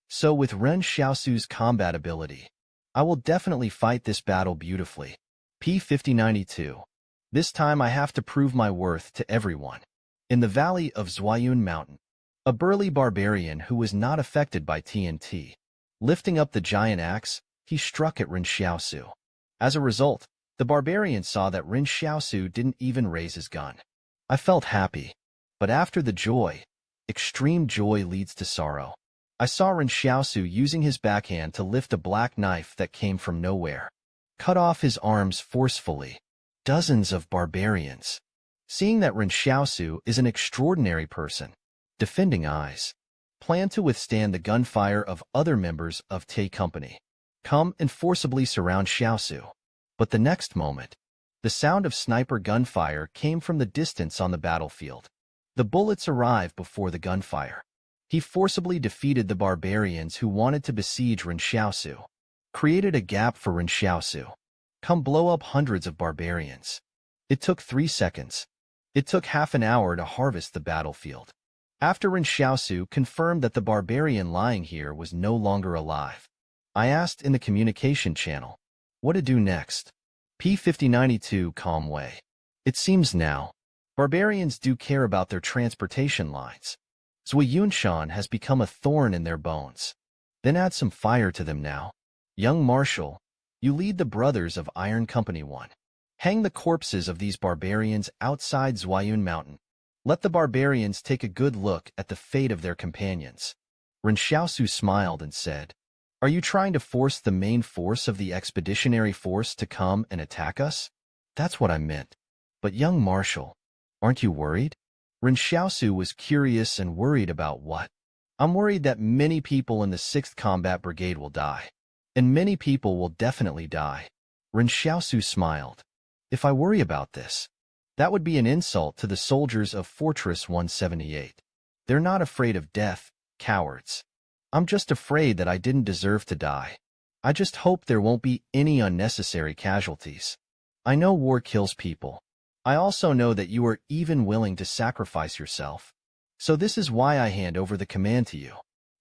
So with Ren Xiaosu's combat ability, I will definitely fight this battle beautifully. P-5092. This time I have to prove my worth to everyone. In the valley of Zhuayun Mountain, a burly barbarian who was not affected by TNT. Lifting up the giant axe, he struck at Ren Xiaosu. As a result, the barbarian saw that Ren Xiaosu didn't even raise his gun. I felt happy. But after the joy, extreme joy leads to sorrow. I saw Ren Xiaosu using his backhand to lift a black knife that came from nowhere. Cut off his arms forcefully. Dozens of barbarians. Seeing that Ren Xiaosu is an extraordinary person, defending eyes, plan to withstand the gunfire of other members of Tie Company. Come and forcibly surround Xiaosu. But the next moment, the sound of sniper gunfire came from the distance on the battlefield. The bullets arrived before the gunfire. He forcibly defeated the barbarians who wanted to besiege Ren Xiaosu. Created a gap for Ren Xiaosu. Come blow up hundreds of barbarians. It took 3 seconds. It took half an hour to harvest the battlefield. After Ren Xiaosu confirmed that the barbarian lying here was no longer alive, I asked in the communication channel, what to do next? P-5092 calm way. It seems now, Barbarians do care about their transportation lines. Zhuayunshan has become a thorn in their bones. Then add some fire to them now. Young Marshal, you lead the Brothers of Iron Company 1. Hang the corpses of these barbarians outside Zhuayun Mountain. Let the barbarians take a good look at the fate of their companions. Ren Xiaosu smiled and said, "Are you trying to force the main force of the expeditionary force to come and attack us?" "That's what I meant. But young Marshal, aren't you worried?" Ren Xiaosu was curious and worried about what? "I'm worried that many people in the 6th Combat Brigade will die. And many people will definitely die." Ren Xiaosu smiled. "If I worry about this, that would be an insult to the soldiers of Fortress 178. They're not afraid of death, cowards. I'm just afraid that I didn't deserve to die. I just hope there won't be any unnecessary casualties. I know war kills people. I also know that you are even willing to sacrifice yourself. So this is why I hand over the command to you."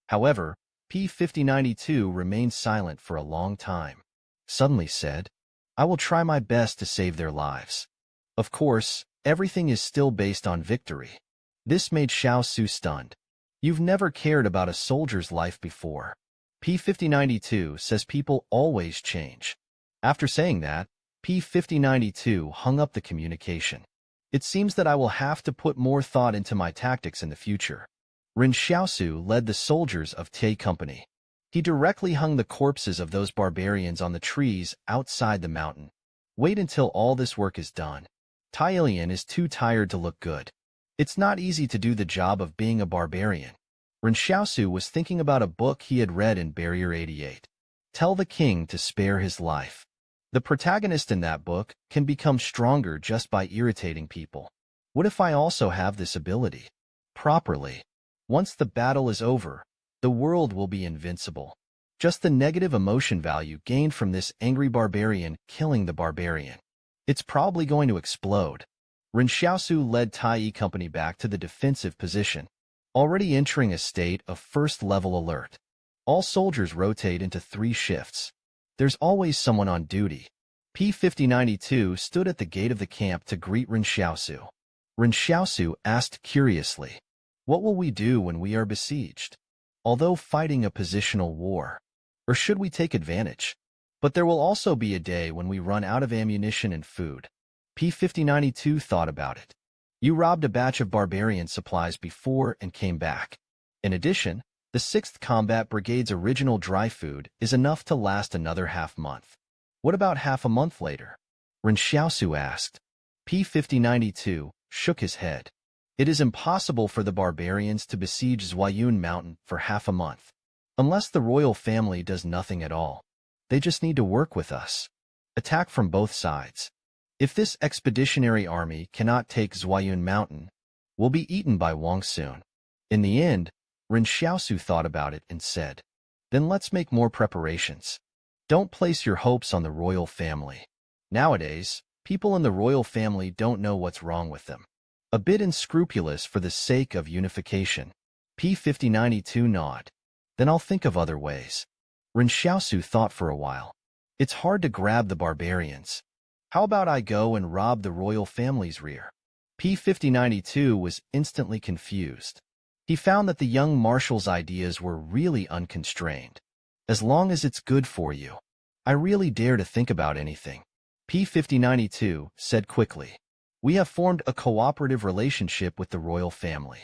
However, P-5092 remained silent for a long time. Suddenly said, "I will try my best to save their lives. Of course, everything is still based on victory." This made Xiaosu stunned. "You've never cared about a soldier's life before." P-5092 says people always change. After saying that, P-5092 hung up the communication. "It seems that I will have to put more thought into my tactics in the future." Ren Xiaosu led the soldiers of Tay Company. He directly hung the corpses of those barbarians on the trees outside the mountain. "Wait until all this work is done. Tailian is too tired to look good. It's not easy to do the job of being a barbarian." Ren Xiaosu was thinking about a book he had read in Barrier 88. Tell the king to spare his life. The protagonist in that book can become stronger just by irritating people. What if I also have this ability? Properly. Once the battle is over, the world will be invincible. Just the negative emotion value gained from this angry barbarian killing the barbarian. It's probably going to explode. Ren Xiaosu led Tai Company back to the defensive position, already entering a state of first-level alert. All soldiers rotate into 3 shifts. There's always someone on duty. P-5092 stood at the gate of the camp to greet Ren Xiaosu. Ren Xiaosu asked curiously, "What will we do when we are besieged? Although fighting a positional war. Or should we take advantage? But there will also be a day when we run out of ammunition and food." P-5092 thought about it. "You robbed a batch of barbarian supplies before and came back. In addition, the 6th Combat Brigade's original dry food is enough to last another half-month. What about half a month later?" Ren Xiaosu asked. P-5092 shook his head. "It is impossible for the barbarians to besiege Zhuayun Mountain for half a month. Unless the royal family does nothing at all. They just need to work with us. Attack from both sides. If this expeditionary army cannot take Zhuayun Mountain, we'll be eaten by Wang soon." In the end, Ren Xiaosu thought about it and said, "Then let's make more preparations. Don't place your hopes on the royal family. Nowadays, people in the royal family don't know what's wrong with them. A bit unscrupulous for the sake of unification." P-5092 nodded. "Then I'll think of other ways." Ren Xiaosu thought for a while. "It's hard to grab the barbarians. How about I go and rob the royal family's rear?" P-5092 was instantly confused. He found that the young marshal's ideas were really unconstrained. "As long as it's good for you. I really dare to think about anything." P-5092 said quickly. "We have formed a cooperative relationship with the royal family.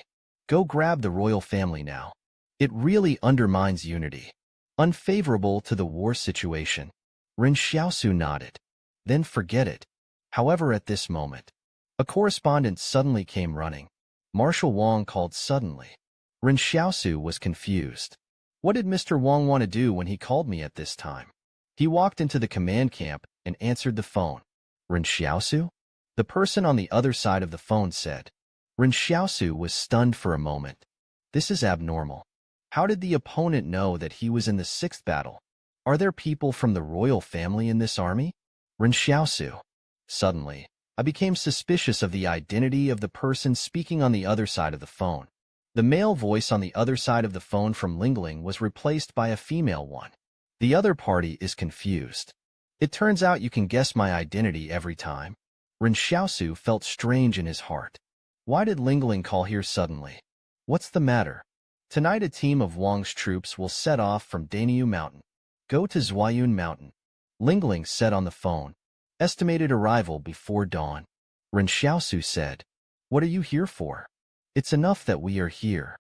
Go grab the royal family now. It really undermines unity. Unfavorable to the war situation." Ren Xiaosu nodded. "Then forget it." However, at this moment, a correspondent suddenly came running. Marshal Wang called suddenly. Ren Xiaosu was confused. What did Mr. Wang want to do when he called me at this time? He walked into the command camp and answered the phone. "Ren Xiaosu?" The person on the other side of the phone said. Ren Xiaosu was stunned for a moment. This is abnormal. How did the opponent know that he was in the 6th battle? Are there people from the royal family in this army? Ren Xiaosu. Suddenly, I became suspicious of the identity of the person speaking on the other side of the phone. The male voice on the other side of the phone from Lingling was replaced by a female one. The other party is confused. It turns out you can guess my identity every time. Ren Xiaosu felt strange in his heart. Why did Lingling call here suddenly? What's the matter? Tonight a team of Wang's troops will set off from Daniu Mountain. Go to Zhuayun Mountain. Lingling said on the phone. Estimated arrival before dawn. Ren Xiaosu said. What are you here for? It's enough that we are here.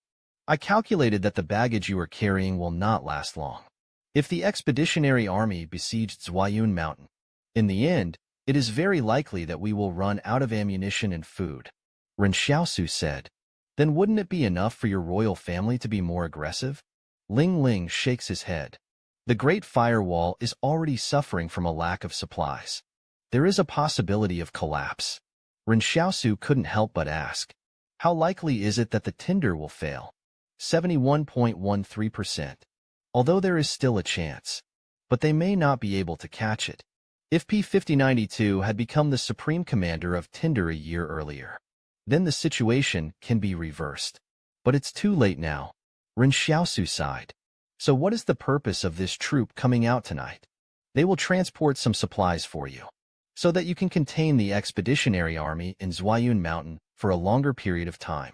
I calculated that the baggage you are carrying will not last long. If the expeditionary army besieged Zhuayun Mountain, in the end, it is very likely that we will run out of ammunition and food. Ren Xiaosu said. Then wouldn't it be enough for your royal family to be more aggressive? Ling shakes his head. The Great Firewall is already suffering from a lack of supplies. There is a possibility of collapse. Ren Xiaosu couldn't help but ask. How likely is it that the tinder will fail? 71.13%. Although there is still a chance. But they may not be able to catch it. If P5092 had become the supreme commander of Tinder a year earlier, then the situation can be reversed. But it's too late now. Ren Xiaosu sighed. So what is the purpose of this troop coming out tonight? They will transport some supplies for you, so that you can contain the expeditionary army in Zhuayun Mountain for a longer period of time.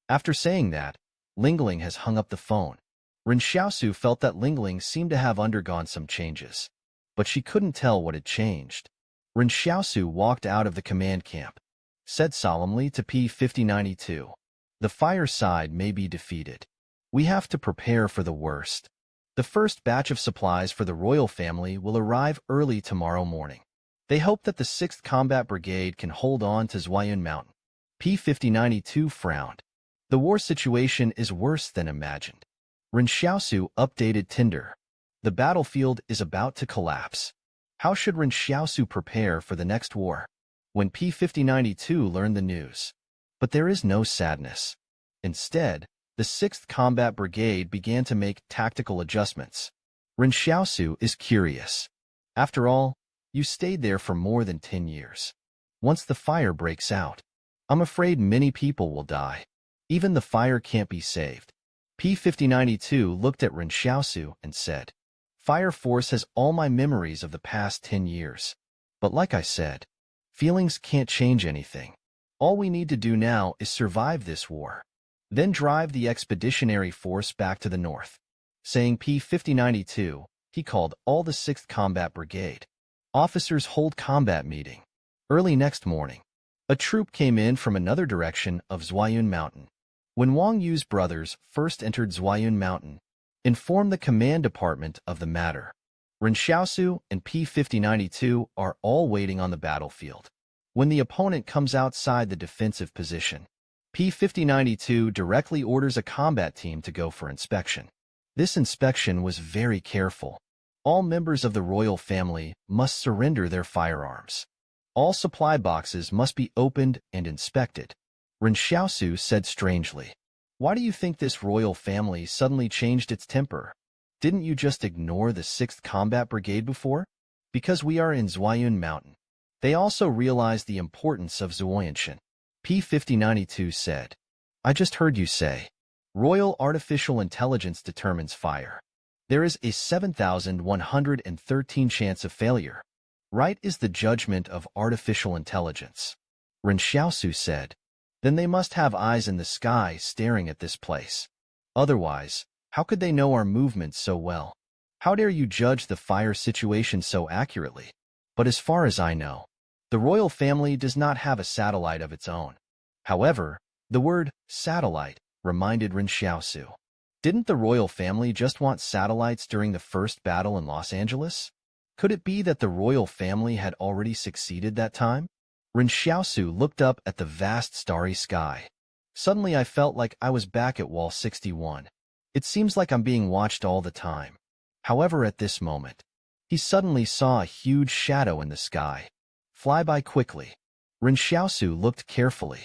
After saying that, Lingling has hung up the phone. Ren Xiaosu felt that Lingling seemed to have undergone some changes, but she couldn't tell what had changed. Ren Xiaosu walked out of the command camp, said solemnly to P5092. The fire side may be defeated. We have to prepare for the worst. The first batch of supplies for the royal family will arrive early tomorrow morning. They hope that the 6th Combat Brigade can hold on to Zhuayun Mountain. P5092 frowned. The war situation is worse than imagined. Ren Xiaosu updated Tinder. The battlefield is about to collapse. How should Ren Xiaosu prepare for the next war? When P5092 learned the news. But there is no sadness. Instead, the 6th Combat Brigade began to make tactical adjustments. Ren Xiaosu is curious. After all, you stayed there for more than 10 years. Once the fire breaks out, I'm afraid many people will die. Even the fire can't be saved. P5092 looked at Ren Xiaosu and said, Fire Force has all my memories of the past 10 years. But like I said, feelings can't change anything. All we need to do now is survive this war. Then drive the expeditionary force back to the north. Saying P5092, he called all the 6th Combat Brigade. Officers hold combat meeting. Early next morning, a troop came in from another direction of Zhuayun Mountain. When Wang Yu's brothers first entered Zhuayun Mountain, informed the command department of the matter. Ren Xiaosu and P5092 are all waiting on the battlefield. When the opponent comes outside the defensive position, P5092 directly orders a combat team to go for inspection. This inspection was very careful. All members of the royal family must surrender their firearms. All supply boxes must be opened and inspected. Ren Xiaosu said strangely, Why do you think this royal family suddenly changed its temper? Didn't you just ignore the 6th Combat Brigade before? Because we are in Zhuayun Mountain. They also realized the importance of Zhuayanshan. P5092 said, I just heard you say, Royal Artificial Intelligence determines fire. There is a 7,113 chance of failure. Right is the judgment of artificial intelligence. Ren Xiaosu said, Then they must have eyes in the sky staring at this place. Otherwise, how could they know our movements so well? How dare you judge the fire situation so accurately? But as far as I know, the royal family does not have a satellite of its own. However, the word satellite reminded Ren Xiaosu. Didn't the royal family just want satellites during the first battle in Los Angeles? Could it be that the royal family had already succeeded that time? Ren Xiaosu looked up at the vast starry sky. Suddenly I felt like I was back at Wall 61. It seems like I'm being watched all the time. However, at this moment, he suddenly saw a huge shadow in the sky fly by quickly. Ren Xiaosu looked carefully.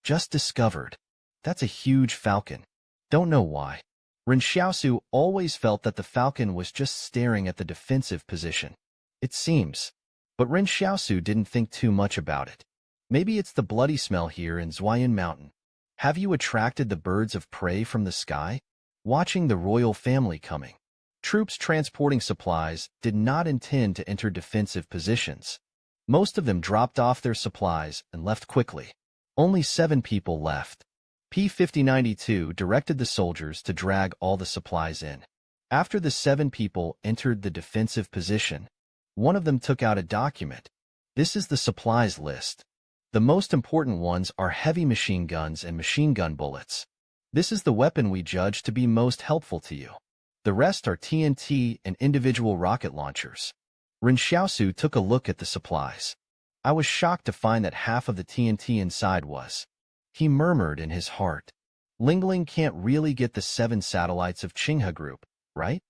Just discovered. That's a huge falcon. Don't know why. Ren Xiaosu always felt that the falcon was just staring at the defensive position. It seems. But Ren Xiaosu didn't think too much about it. Maybe it's the bloody smell here in Zhuayun Mountain. Have you attracted the birds of prey from the sky? Watching the royal family coming. Troops transporting supplies did not intend to enter defensive positions. Most of them dropped off their supplies and left quickly. Only 7 people left. P-5092 directed the soldiers to drag all the supplies in. After the 7 people entered the defensive position, one of them took out a document. This is the supplies list. The most important ones are heavy machine guns and machine gun bullets. This is the weapon we judge to be most helpful to you. The rest are TNT and individual rocket launchers. Ren Xiaosu took a look at the supplies. I was shocked to find that half of the TNT inside was. He murmured in his heart. Lingling can't really get the 7 satellites of Qinghe Group, right?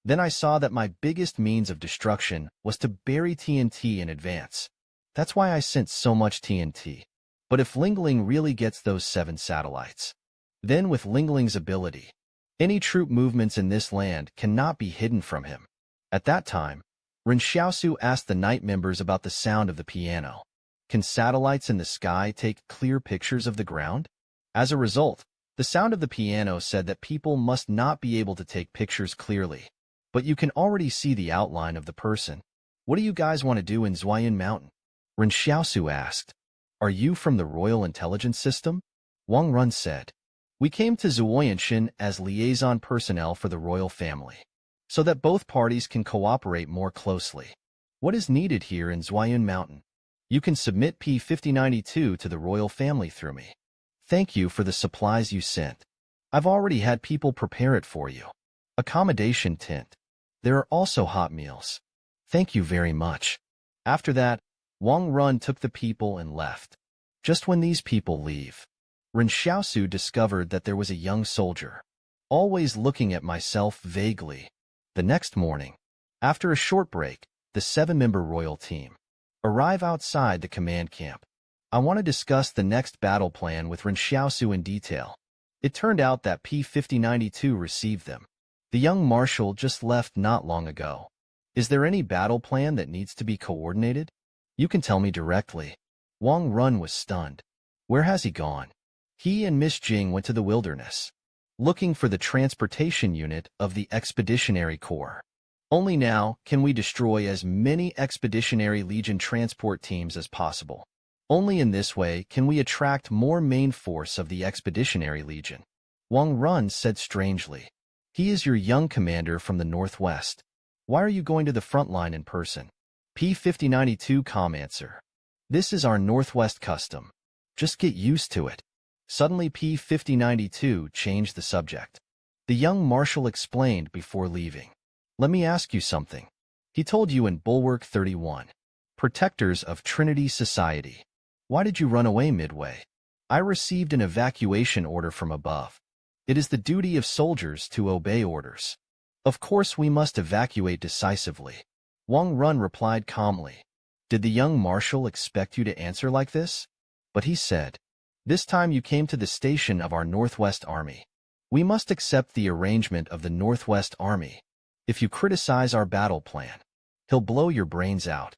Then I saw that my biggest means of destruction was to bury TNT in advance. That's why I sent so much TNT. But if Lingling really gets those 7 satellites, then with Lingling's ability, any troop movements in this land cannot be hidden from him. At that time, Ren Xiaosu asked the night members about the sound of the piano. Can satellites in the sky take clear pictures of the ground? As a result, the sound of the piano said that people must not be able to take pictures clearly. But you can already see the outline of the person. What do you guys want to do in Zuoyan Mountain? Ren Xiaosu asked. Are you from the Royal Intelligence System? Wang Run said. We came to Zuoyanshan as liaison personnel for the royal family, so that both parties can cooperate more closely. What is needed here in Zuoyan Mountain? You can submit P-5092 to the royal family through me. Thank you for the supplies you sent. I've already had people prepare it for you. Accommodation tent. There are also hot meals. Thank you very much. After that, Wang Run took the people and left. Just when these people leave, Ren Xiaosu discovered that there was a young soldier, always looking at myself vaguely. The next morning, after a short break, the 7-member royal team arrive outside the command camp. I want to discuss the next battle plan with Ren Xiaosu in detail. It turned out that P-5092 received them. The young marshal just left not long ago. Is there any battle plan that needs to be coordinated? You can tell me directly. Wang Run was stunned. Where has he gone? He and Miss Jing went to the wilderness, looking for the transportation unit of the Expeditionary Corps. Only now can we destroy as many Expeditionary Legion transport teams as possible. Only in this way can we attract more main force of the Expeditionary Legion. Wang Run said strangely. He is your young commander from the northwest. Why are you going to the front line in person? P-5092 answer. This is our northwest custom. Just get used to it. Suddenly P-5092 changed the subject. The young marshal explained before leaving. Let me ask you something. He told you in Bulwark 31. Protectors of Trinity Society. Why did you run away midway? I received an evacuation order from above. It is the duty of soldiers to obey orders. Of course we must evacuate decisively. Wang Run replied calmly. Did the young marshal expect you to answer like this? But he said, this time you came to the station of our Northwest Army. We must accept the arrangement of the Northwest Army. If you criticize our battle plan, he'll blow your brains out.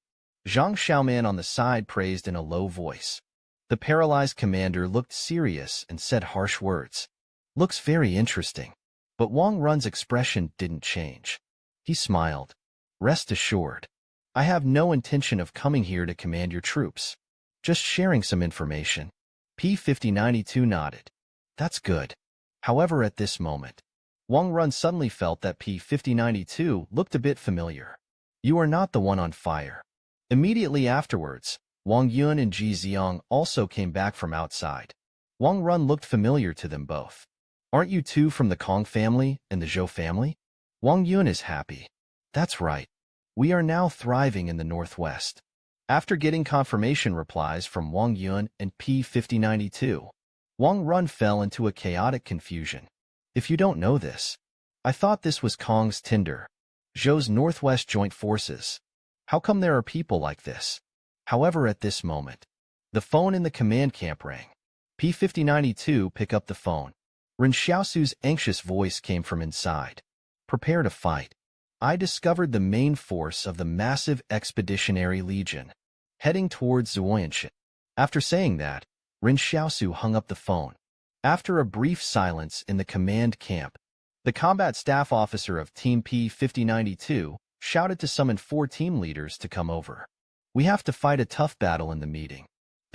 Zhang Xiaoman on the side praised in a low voice. The paralyzed commander looked serious and said harsh words. Looks very interesting. But Wang Run's expression didn't change. He smiled. Rest assured. I have no intention of coming here to command your troops. Just sharing some information. P-5092 nodded. That's good. However, at this moment, Wang Run suddenly felt that P-5092 looked a bit familiar. You are not the one on fire. Immediately afterwards, Wang Yun and Ji Xiang also came back from outside. Wang Run looked familiar to them both. Aren't you two from the Kong family and the Zhou family? Wang Yun is happy. That's right. We are now thriving in the Northwest. After getting confirmation replies from Wang Yun and P-5092, Wang Run fell into a chaotic confusion. If you don't know this, I thought this was Kong's Tinder, Zhou's Northwest Joint Forces. How come there are people like this? However, at this moment, the phone in the command camp rang. P-5092 picked up the phone. Ren Xiaosu's anxious voice came from inside. Prepare to fight. I discovered the main force of the massive Expeditionary Legion, heading towards Zuoyanshan. After saying that, Ren Xiaosu hung up the phone. After a brief silence in the command camp, the combat staff officer of Team P-5092 shouted to summon 4 team leaders to come over. We have to fight a tough battle in the meeting.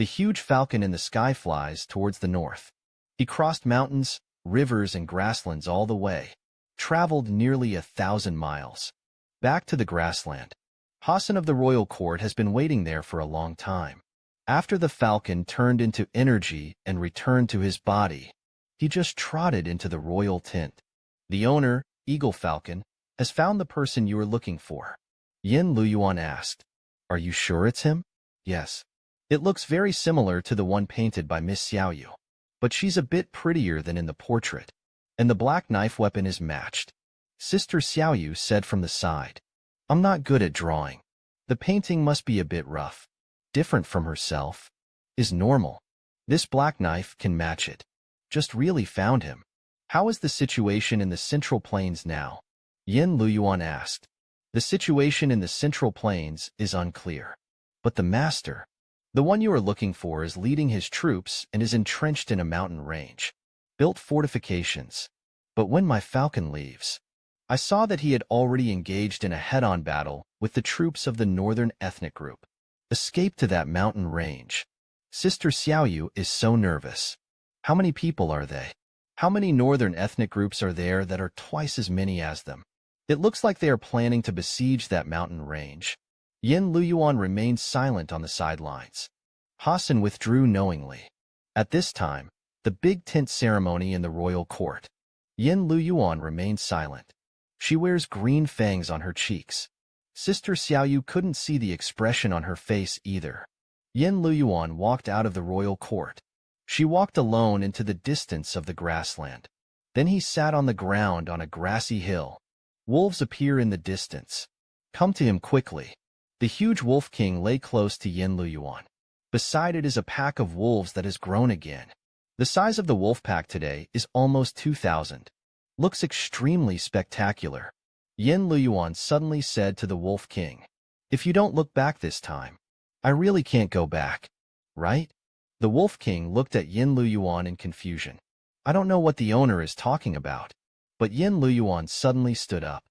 The huge falcon in the sky flies towards the north. He crossed mountains, rivers, and grasslands all the way, traveled nearly 1,000 miles. Back to the grassland. Hassan of the royal court has been waiting there for a long time. After the falcon turned into energy and returned to his body, he just trotted into the royal tent. The owner, Eagle Falcon, has found the person you were looking for. Yin Luyuan asked. Are you sure it's him? Yes. It looks very similar to the one painted by Miss Xiaoyu, but she's a bit prettier than in the portrait, and the black knife weapon is matched. Sister Xiaoyu said from the side. I'm not good at drawing. The painting must be a bit rough. Different from herself. Is normal. This black knife can match it. Just really found him. How is the situation in the Central Plains now? Yin Luyuan asked. The situation in the Central Plains is unclear. But the master, the one you are looking for, is leading his troops and is entrenched in a mountain range. Built fortifications. But when my falcon leaves, I saw that he had already engaged in a head-on battle with the troops of the northern ethnic group. Escape to that mountain range. Sister Xiaoyu is so nervous. How many people are they? How many northern ethnic groups are there that are twice as many as them? It looks like they are planning to besiege that mountain range. Yin Luyuan remained silent on the sidelines. Hassan withdrew knowingly. At this time, the big tent ceremony in the royal court. Yin Luyuan remained silent. She wears green fangs on her cheeks. Sister Xiaoyu couldn't see the expression on her face either. Yin Luyuan walked out of the royal court. She walked alone into the distance of the grassland. Then he sat on the ground on a grassy hill. Wolves appear in the distance. Come to him quickly. The huge wolf king lay close to Yin Luyuan. Beside it is a pack of wolves that has grown again. The size of the wolf pack today is almost 2,000. Looks extremely spectacular. Yin Luyuan suddenly said to the wolf king, if you don't look back this time, I really can't go back. Right? The wolf king looked at Yin Luyuan in confusion. I don't know what the owner is talking about. But Yin Luyuan suddenly stood up,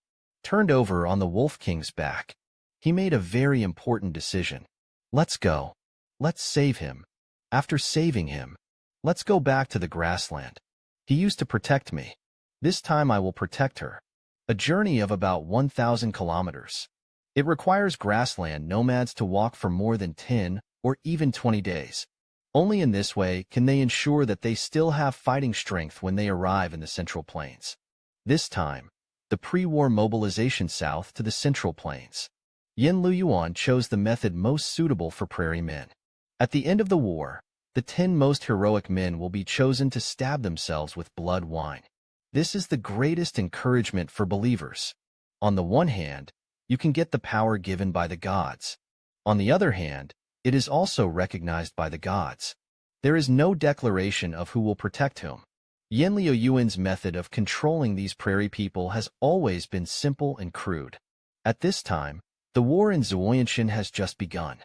turned over on the wolf king's back. He made a very important decision. Let's go. Let's save him. After saving him, let's go back to the grassland. He used to protect me. This time I will protect her. A journey of about 1,000 kilometers. It requires grassland nomads to walk for more than 10 or even 20 days. Only in this way can they ensure that they still have fighting strength when they arrive in the Central Plains. This time, the pre-war mobilization south to the Central Plains. Yin Luyuan chose the method most suitable for prairie men. At the end of the war, the 10 most heroic men will be chosen to stab themselves with blood wine. This is the greatest encouragement for believers. On the one hand, you can get the power given by the gods. On the other hand, it is also recognized by the gods. There is no declaration of who will protect whom. Yin Luyuan's method of controlling these prairie people has always been simple and crude. At this time, the war in Zhuoyanshan has just begun.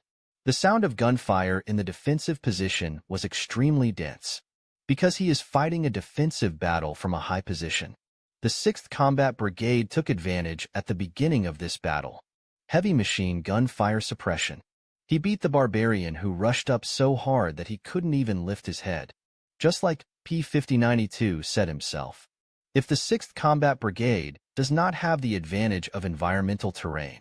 The sound of gunfire in the defensive position was extremely dense, because he is fighting a defensive battle from a high position. The 6th Combat Brigade took advantage at the beginning of this battle. Heavy machine gun fire suppression. He beat the barbarian who rushed up so hard that he couldn't even lift his head. Just like P1292 said himself. If the 6th Combat Brigade does not have the advantage of environmental terrain,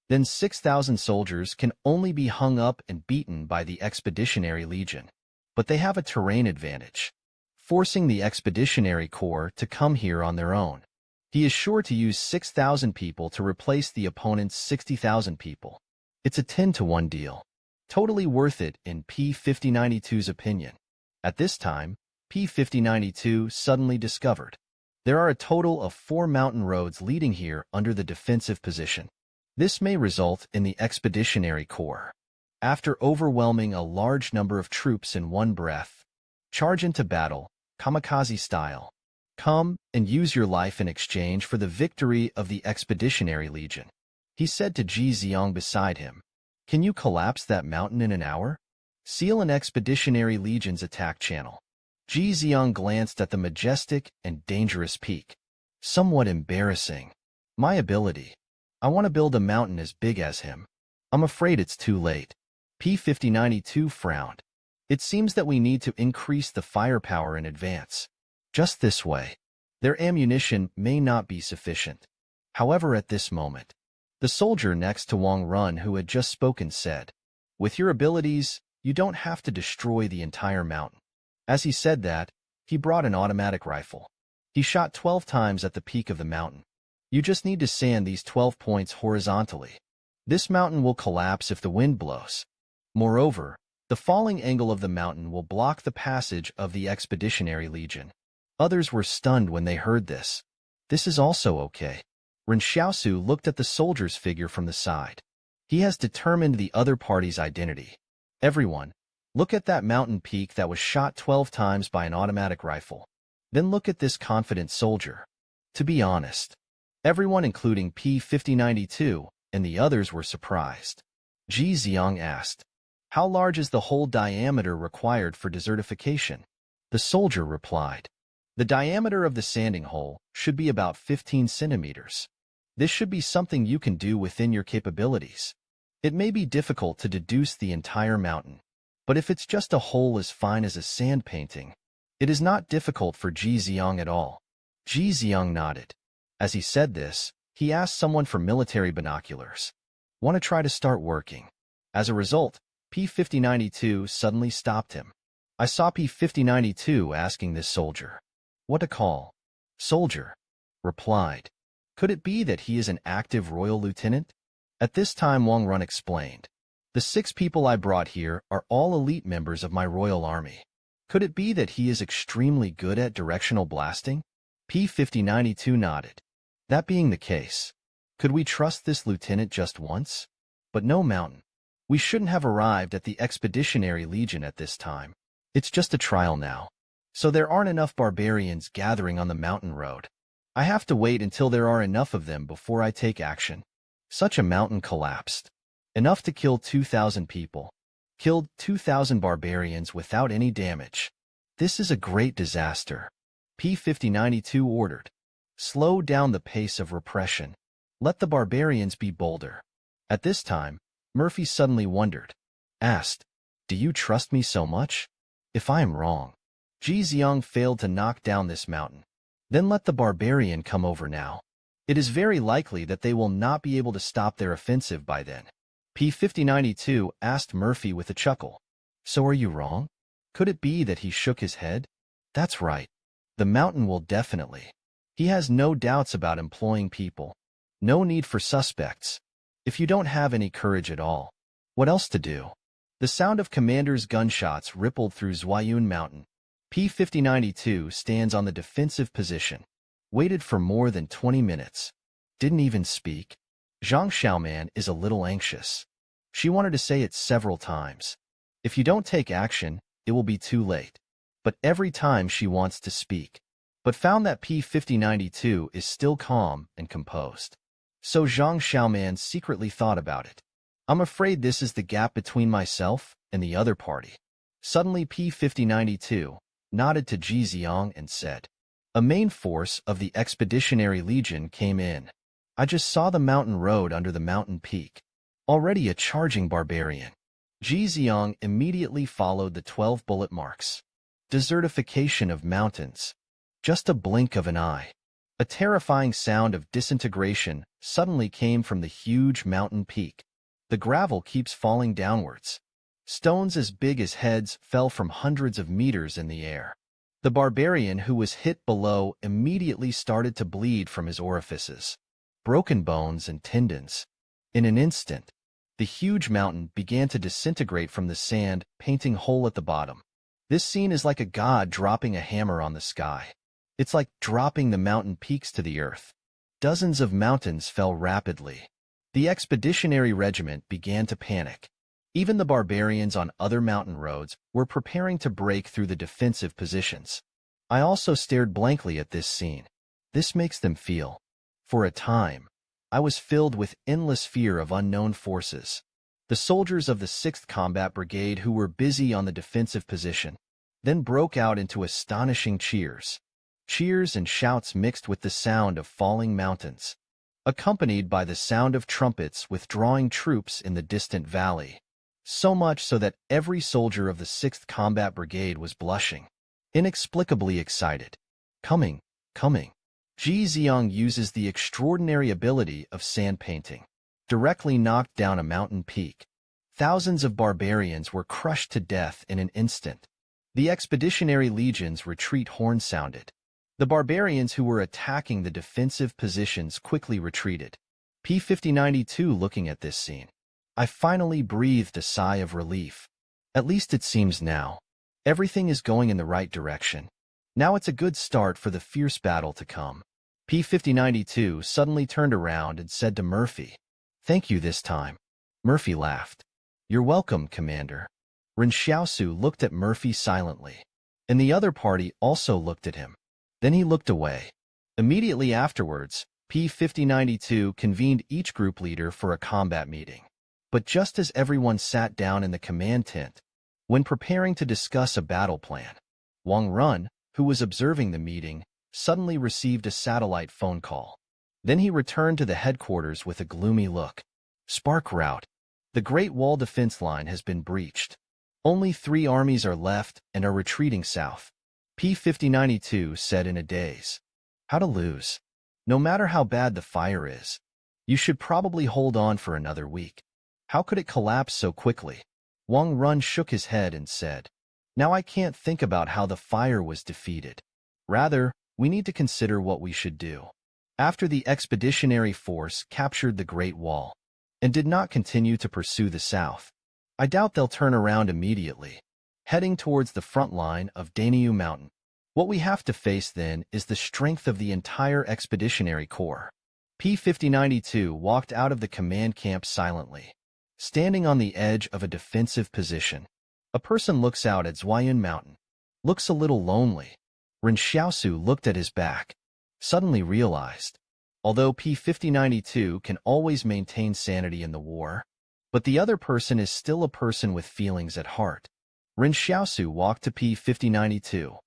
then 6,000 soldiers can only be hung up and beaten by the Expeditionary Legion. But they have a terrain advantage, forcing the Expeditionary Corps to come here on their own. He is sure to use 6,000 people to replace the opponent's 60,000 people. It's a 10-to-1 deal. Totally worth it in P1292's opinion. At this time, P1292 suddenly discovered there are a total of 4 mountain roads leading here under the defensive position. This may result in the Expeditionary Corps, after overwhelming a large number of troops in one breath, charge into battle, kamikaze style. Come and use your life in exchange for the victory of the Expeditionary Legion. He said to Ji Xiang beside him, can you collapse that mountain in an hour? Seal an Expeditionary Legion's attack channel. Ji Xiang glanced at the majestic and dangerous peak. Somewhat embarrassing. My ability. I want to build a mountain as big as him. I'm afraid it's too late. P1292 frowned. It seems that we need to increase the firepower in advance. Just this way. Their ammunition may not be sufficient. However, at this moment, the soldier next to Wang Run who had just spoken said, "With your abilities, you don't have to destroy the entire mountain." As he said that, he brought an automatic rifle. He shot 12 times at the peak of the mountain. You just need to sand these 12 points horizontally. This mountain will collapse if the wind blows. Moreover, the falling angle of the mountain will block the passage of the Expeditionary Legion. Others were stunned when they heard this. This is also okay. Ren Xiaosu looked at the soldier's figure from the side. He has determined the other party's identity. Everyone, look at that mountain peak that was shot 12 times by an automatic rifle. Then look at this confident soldier. To be honest, everyone including P5092 and the others were surprised. Ji Xiang asked, "How large is the hole diameter required for desertification?" The soldier replied, "The diameter of the sanding hole should be about 15 centimeters. This should be something you can do within your capabilities. It may be difficult to deduce the entire mountain, but if it's just a hole as fine as a sand painting, it is not difficult for Ji Xiang at all." Ji Xiang nodded. As he said this, he asked someone for military binoculars. "Want to try to start working?" As a result, P5092 suddenly stopped him. I saw P5092 asking this soldier, "What to call?" Soldier replied, "Could it be that he is an active royal lieutenant?" At this time Wang Run explained, "The 6 people I brought here are all elite members of my royal army. Could it be that he is extremely good at directional blasting?" P5092 nodded. "That being the case, could we trust this lieutenant just once? But no mountain. We shouldn't have arrived at the Expeditionary Legion at this time. It's just a trial now. So there aren't enough barbarians gathering on the mountain road. I have to wait until there are enough of them before I take action." Such a mountain collapsed. Enough to kill 2,000 people. Killed 2,000 barbarians without any damage. This is a great disaster. P5092 ordered, "Slow down the pace of repression. Let the barbarians be bolder." At this time, Murphy suddenly wondered, asked, "Do you trust me so much? If I am wrong." Ji Xiang failed to knock down this mountain. Then let the barbarian come over now. It is very likely that they will not be able to stop their offensive by then. P5092 asked Murphy with a chuckle, "So are you wrong?" Could it be that he shook his head? That's right. The mountain will definitely. He has no doubts about employing people. No need for suspects. If you don't have any courage at all, what else to do? The sound of commander's gunshots rippled through Zhuayun Mountain. P5092 stands on the defensive position. Waited for more than 20 minutes. Didn't even speak. Zhang Xiaoman is a little anxious. She wanted to say it several times. If you don't take action, it will be too late. But every time she wants to speak. But found that P5092 is still calm and composed. So Zhang Xiaoman secretly thought about it. I'm afraid this is the gap between myself and the other party. Suddenly P5092 nodded to Ji Xiang and said, "A main force of the Expeditionary Legion came in. I just saw the mountain road under the mountain peak. Already a charging barbarian." Ji Xiang immediately followed the 12 bullet marks. Desertification of mountains. Just a blink of an eye. A terrifying sound of disintegration suddenly came from the huge mountain peak. The gravel keeps falling downwards. Stones as big as heads fell from hundreds of meters in the air. The barbarian who was hit below immediately started to bleed from his orifices. Broken bones and tendons. In an instant, the huge mountain began to disintegrate from the sand, painting hole at the bottom. This scene is like a god dropping a hammer on the sky. It's like dropping the mountain peaks to the earth. Dozens of mountains fell rapidly. The expeditionary regiment began to panic. Even the barbarians on other mountain roads were preparing to break through the defensive positions. I also stared blankly at this scene. This makes them feel. For a time, I was filled with endless fear of unknown forces. The soldiers of the 6th Combat Brigade who were busy on the defensive position then broke out into astonishing cheers. Cheers and shouts mixed with the sound of falling mountains, accompanied by the sound of trumpets withdrawing troops in the distant valley. so much so that every soldier of the 6th Combat Brigade was blushing, inexplicably excited. Coming, coming. Ji Xiang uses the extraordinary ability of sand painting, directly knocked down a mountain peak. Thousands of barbarians were crushed to death in an instant. The expeditionary legion's retreat horn sounded. The barbarians who were attacking the defensive positions quickly retreated. P-5092 looking at this scene. I finally breathed a sigh of relief. At least it seems now. Everything is going in the right direction. Now it's a good start for the fierce battle to come. P-5092 suddenly turned around and said to Murphy, "Thank you this time." Murphy laughed. "You're welcome, Commander." Ren Xiaosu looked at Murphy silently, and the other party also looked at him. Then he looked away. Immediately afterwards, P-5092 convened each group leader for a combat meeting. But just as everyone sat down in the command tent, when preparing to discuss a battle plan, Wang Run, who was observing the meeting, suddenly received a satellite phone call. Then he returned to the headquarters with a gloomy look. "Spark route. The Great Wall defense line has been breached. Only 3 armies are left and are retreating south." P-5092 said in a daze. "How to lose? No matter how bad the fire is, you should probably hold on for another week. How could it collapse so quickly?" Wang Run shook his head and said, "Now I can't think about how the fire was defeated. Rather, we need to consider what we should do. After the expeditionary force captured the Great Wall and did not continue to pursue the south, I doubt they'll turn around immediately, heading towards the front line of Danyu Mountain. What we have to face then is the strength of the entire expeditionary corps." P-5092 walked out of the command camp silently, standing on the edge of a defensive position. A person looks out at Zhuayun Mountain. Looks a little lonely. Ren Xiaosu looked at his back, suddenly realized. Although P-5092 can always maintain sanity in the war, but the other person is still a person with feelings at heart. Ren Xiaosu walked to P-5092.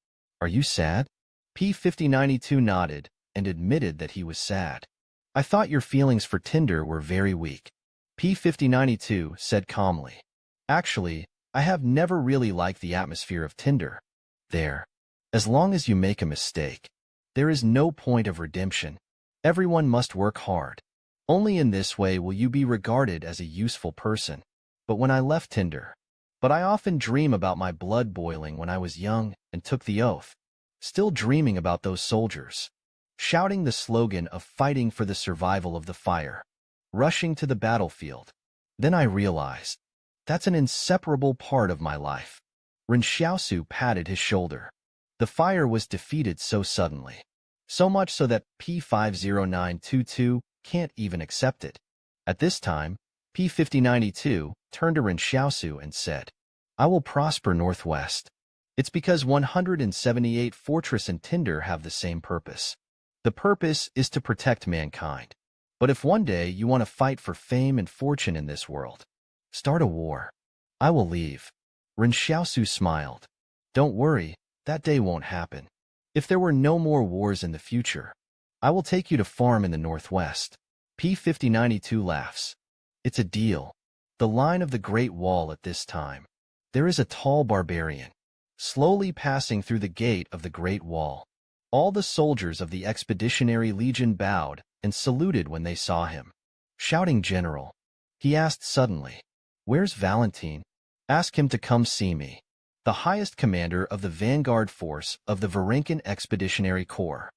"Are you sad?" P-5092 nodded and admitted that he was sad. "I thought your feelings for Tinder were very weak." P-5092 said calmly. "Actually, I have never really liked the atmosphere of Tinder. There. As long as you make a mistake, there is no point of redemption. Everyone must work hard. Only in this way will you be regarded as a useful person. But when I left Tinder, I often dream about my blood boiling when I was young and took the oath. Still dreaming about those soldiers, shouting the slogan of fighting for the survival of the fire, rushing to the battlefield. Then I realized, that's an inseparable part of my life." Ren Xiaosu patted his shoulder. The fire was defeated so suddenly, so much so that P-50922 can't even accept it. At this time, P-5092 turned to Ren Xiaosu and said, "I will prosper northwest. It's because 178 Fortress and Tinder have the same purpose. The purpose is to protect mankind. But if one day you want to fight for fame and fortune in this world, start a war. I will leave." Ren Xiaosu smiled. "Don't worry, that day won't happen. If there were no more wars in the future, I will take you to farm in the northwest." P-5092 laughs. "It's a deal." The line of the Great Wall at this time. There is a tall barbarian, slowly passing through the gate of the Great Wall. All the soldiers of the Expeditionary Legion bowed and saluted when they saw him. Shouting "General," he asked suddenly, "Where's Valentine? Ask him to come see me." The highest commander of the vanguard force of the Varenkan Expeditionary Corps.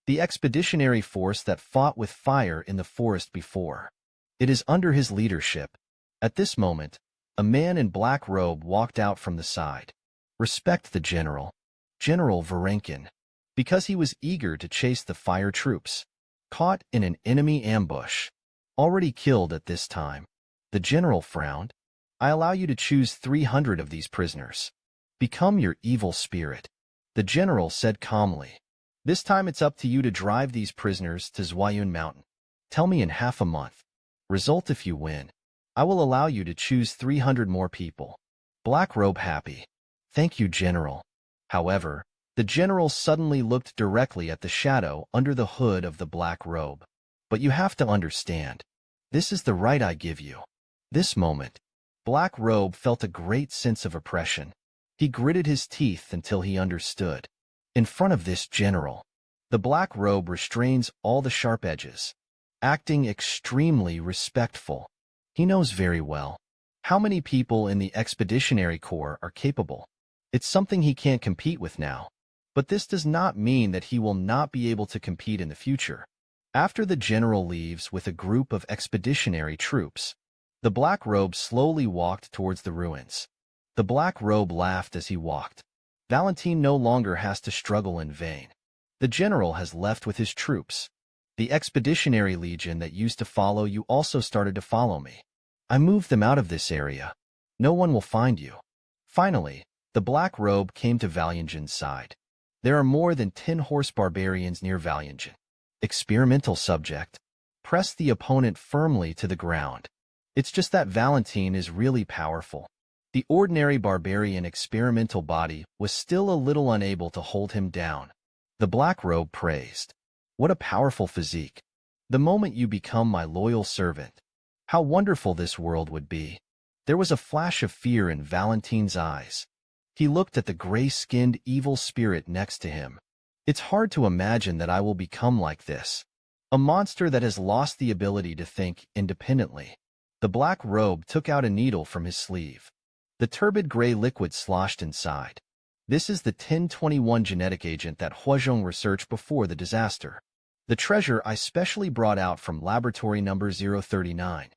The expeditionary force that fought with fire in the forest before. It is under his leadership. At this moment, a man in black robe walked out from the side. "Respect the general, General Varenkan," because he was eager to chase the fire troops. Caught in an enemy ambush. Already killed at this time. The general frowned. "I allow you to choose 300 of these prisoners. Become your evil spirit." The general said calmly. "This time it's up to you to drive these prisoners to Zhuayun Mountain. Tell me in half a month. Result if you win. I will allow you to choose 300 more people." Black Robe happy. "Thank you, General." However, the general suddenly looked directly at the shadow under the hood of the black robe. "But you have to understand. This is the right I give you. This moment, Black Robe felt a great sense of oppression. He gritted his teeth until he understood. In front of this general, the Black Robe restrains all the sharp edges, acting extremely respectful. He knows very well how many people in the Expeditionary Corps are capable. It's something he can't compete with now. But this does not mean that he will not be able to compete in the future. After the general leaves with a group of expeditionary troops, the Black Robe slowly walked towards the ruins. The Black Robe laughed as he walked. Valentine no longer has to struggle in vain. The general has left with his troops. The expeditionary legion that used to follow you also started to follow me. I moved them out of this area. No one will find you. Finally, the Black Robe came to Valyunjan's side. There are more than 10 horse barbarians near Valyunjan. Experimental subject. Press the opponent firmly to the ground. It's just that Valentine is really powerful. The ordinary barbarian experimental body was still a little unable to hold him down. The Black Robe praised. What a powerful physique. The moment you become my loyal servant, how wonderful this world would be. There was a flash of fear in Valentine's eyes. He looked at the gray-skinned evil spirit next to him. It's hard to imagine that I will become like this. A monster that has lost the ability to think independently. The Black Robe took out a needle from his sleeve. The turbid gray liquid sloshed inside. This is the 1021 genetic agent that Huazhong researched before the disaster. The treasure I specially brought out from laboratory number 039.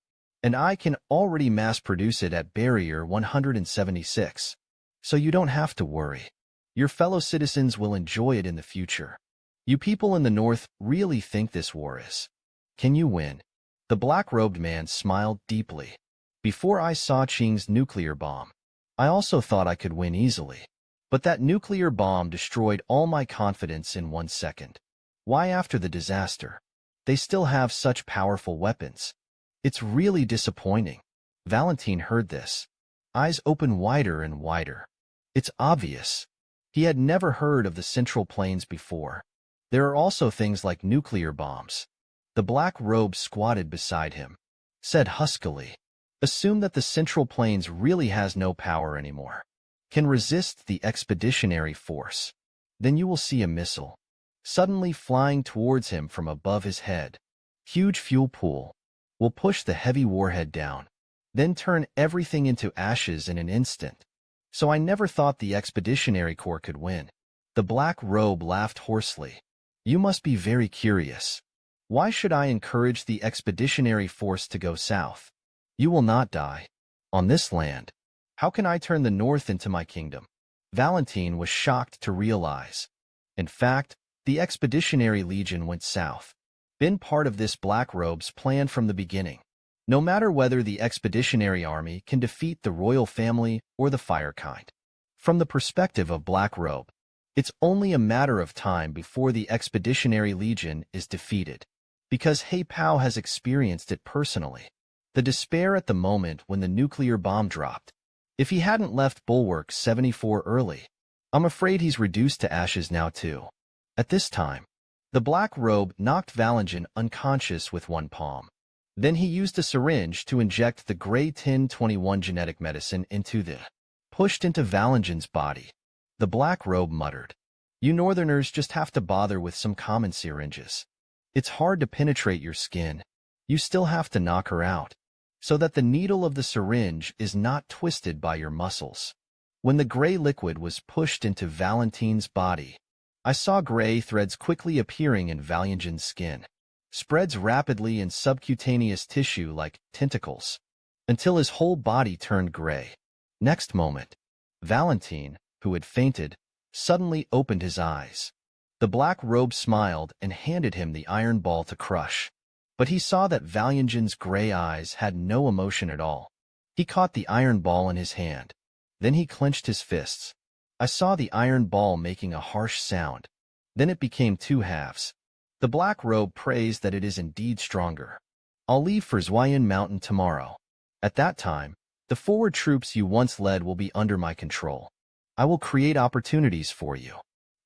And I can already mass-produce it at barrier 176. So you don't have to worry. Your fellow citizens will enjoy it in the future. You people in the north really think this war is. Can you win? The black-robed man smiled deeply. Before I saw Qing's nuclear bomb, I also thought I could win easily. But that nuclear bomb destroyed all my confidence in 1 second. Why after the disaster? They still have such powerful weapons. It's really disappointing. Valentine heard this. Eyes open wider and wider. It's obvious. He had never heard of the Central Plains before. There are also things like nuclear bombs. The Black Robe squatted beside him, said huskily, assume that the Central Plains really has no power anymore. Can resist the expeditionary force. Then you will see a missile, suddenly flying towards him from above his head. Huge fuel pool will push the heavy warhead down, then turn everything into ashes in an instant. So I never thought the Expeditionary Corps could win. The Black Robe laughed hoarsely. You must be very curious. Why should I encourage the Expeditionary Force to go south? You will not die. On this land. How can I turn the north into my kingdom? Valentine was shocked to realize. In fact, the Expeditionary Legion went south. Been part of this Black Robe's plan from the beginning. No matter whether the Expeditionary Army can defeat the royal family or the Fire Kind. From the perspective of Black Robe, it's only a matter of time before the Expeditionary Legion is defeated. Because He Pao has experienced it personally. The despair at the moment when the nuclear bomb dropped. If he hadn't left Bulwark 74 early, I'm afraid he's reduced to ashes now too. At this time, the Black Robe knocked Valentine unconscious with one palm. Then he used a syringe to inject the gray 1021 genetic medicine pushed into Valentine's body. The Black Robe muttered, You northerners just have to bother with some common syringes. It's hard to penetrate your skin. You still have to knock her out, so that the needle of the syringe is not twisted by your muscles. When the gray liquid was pushed into Valentine's body, I saw gray threads quickly appearing in Valentine's skin. Spreads rapidly in subcutaneous tissue like tentacles, until his whole body turned gray. Next moment, Valentine, who had fainted, suddenly opened his eyes. The Black Robe smiled and handed him the iron ball to crush. But he saw that Valentine's gray eyes had no emotion at all. He caught the iron ball in his hand. Then he clenched his fists. I saw the iron ball making a harsh sound. Then it became 2 halves. The Black Robe praised that it is indeed stronger. I'll leave for Zhuayan Mountain tomorrow. At that time, the forward troops you once led will be under my control. I will create opportunities for you.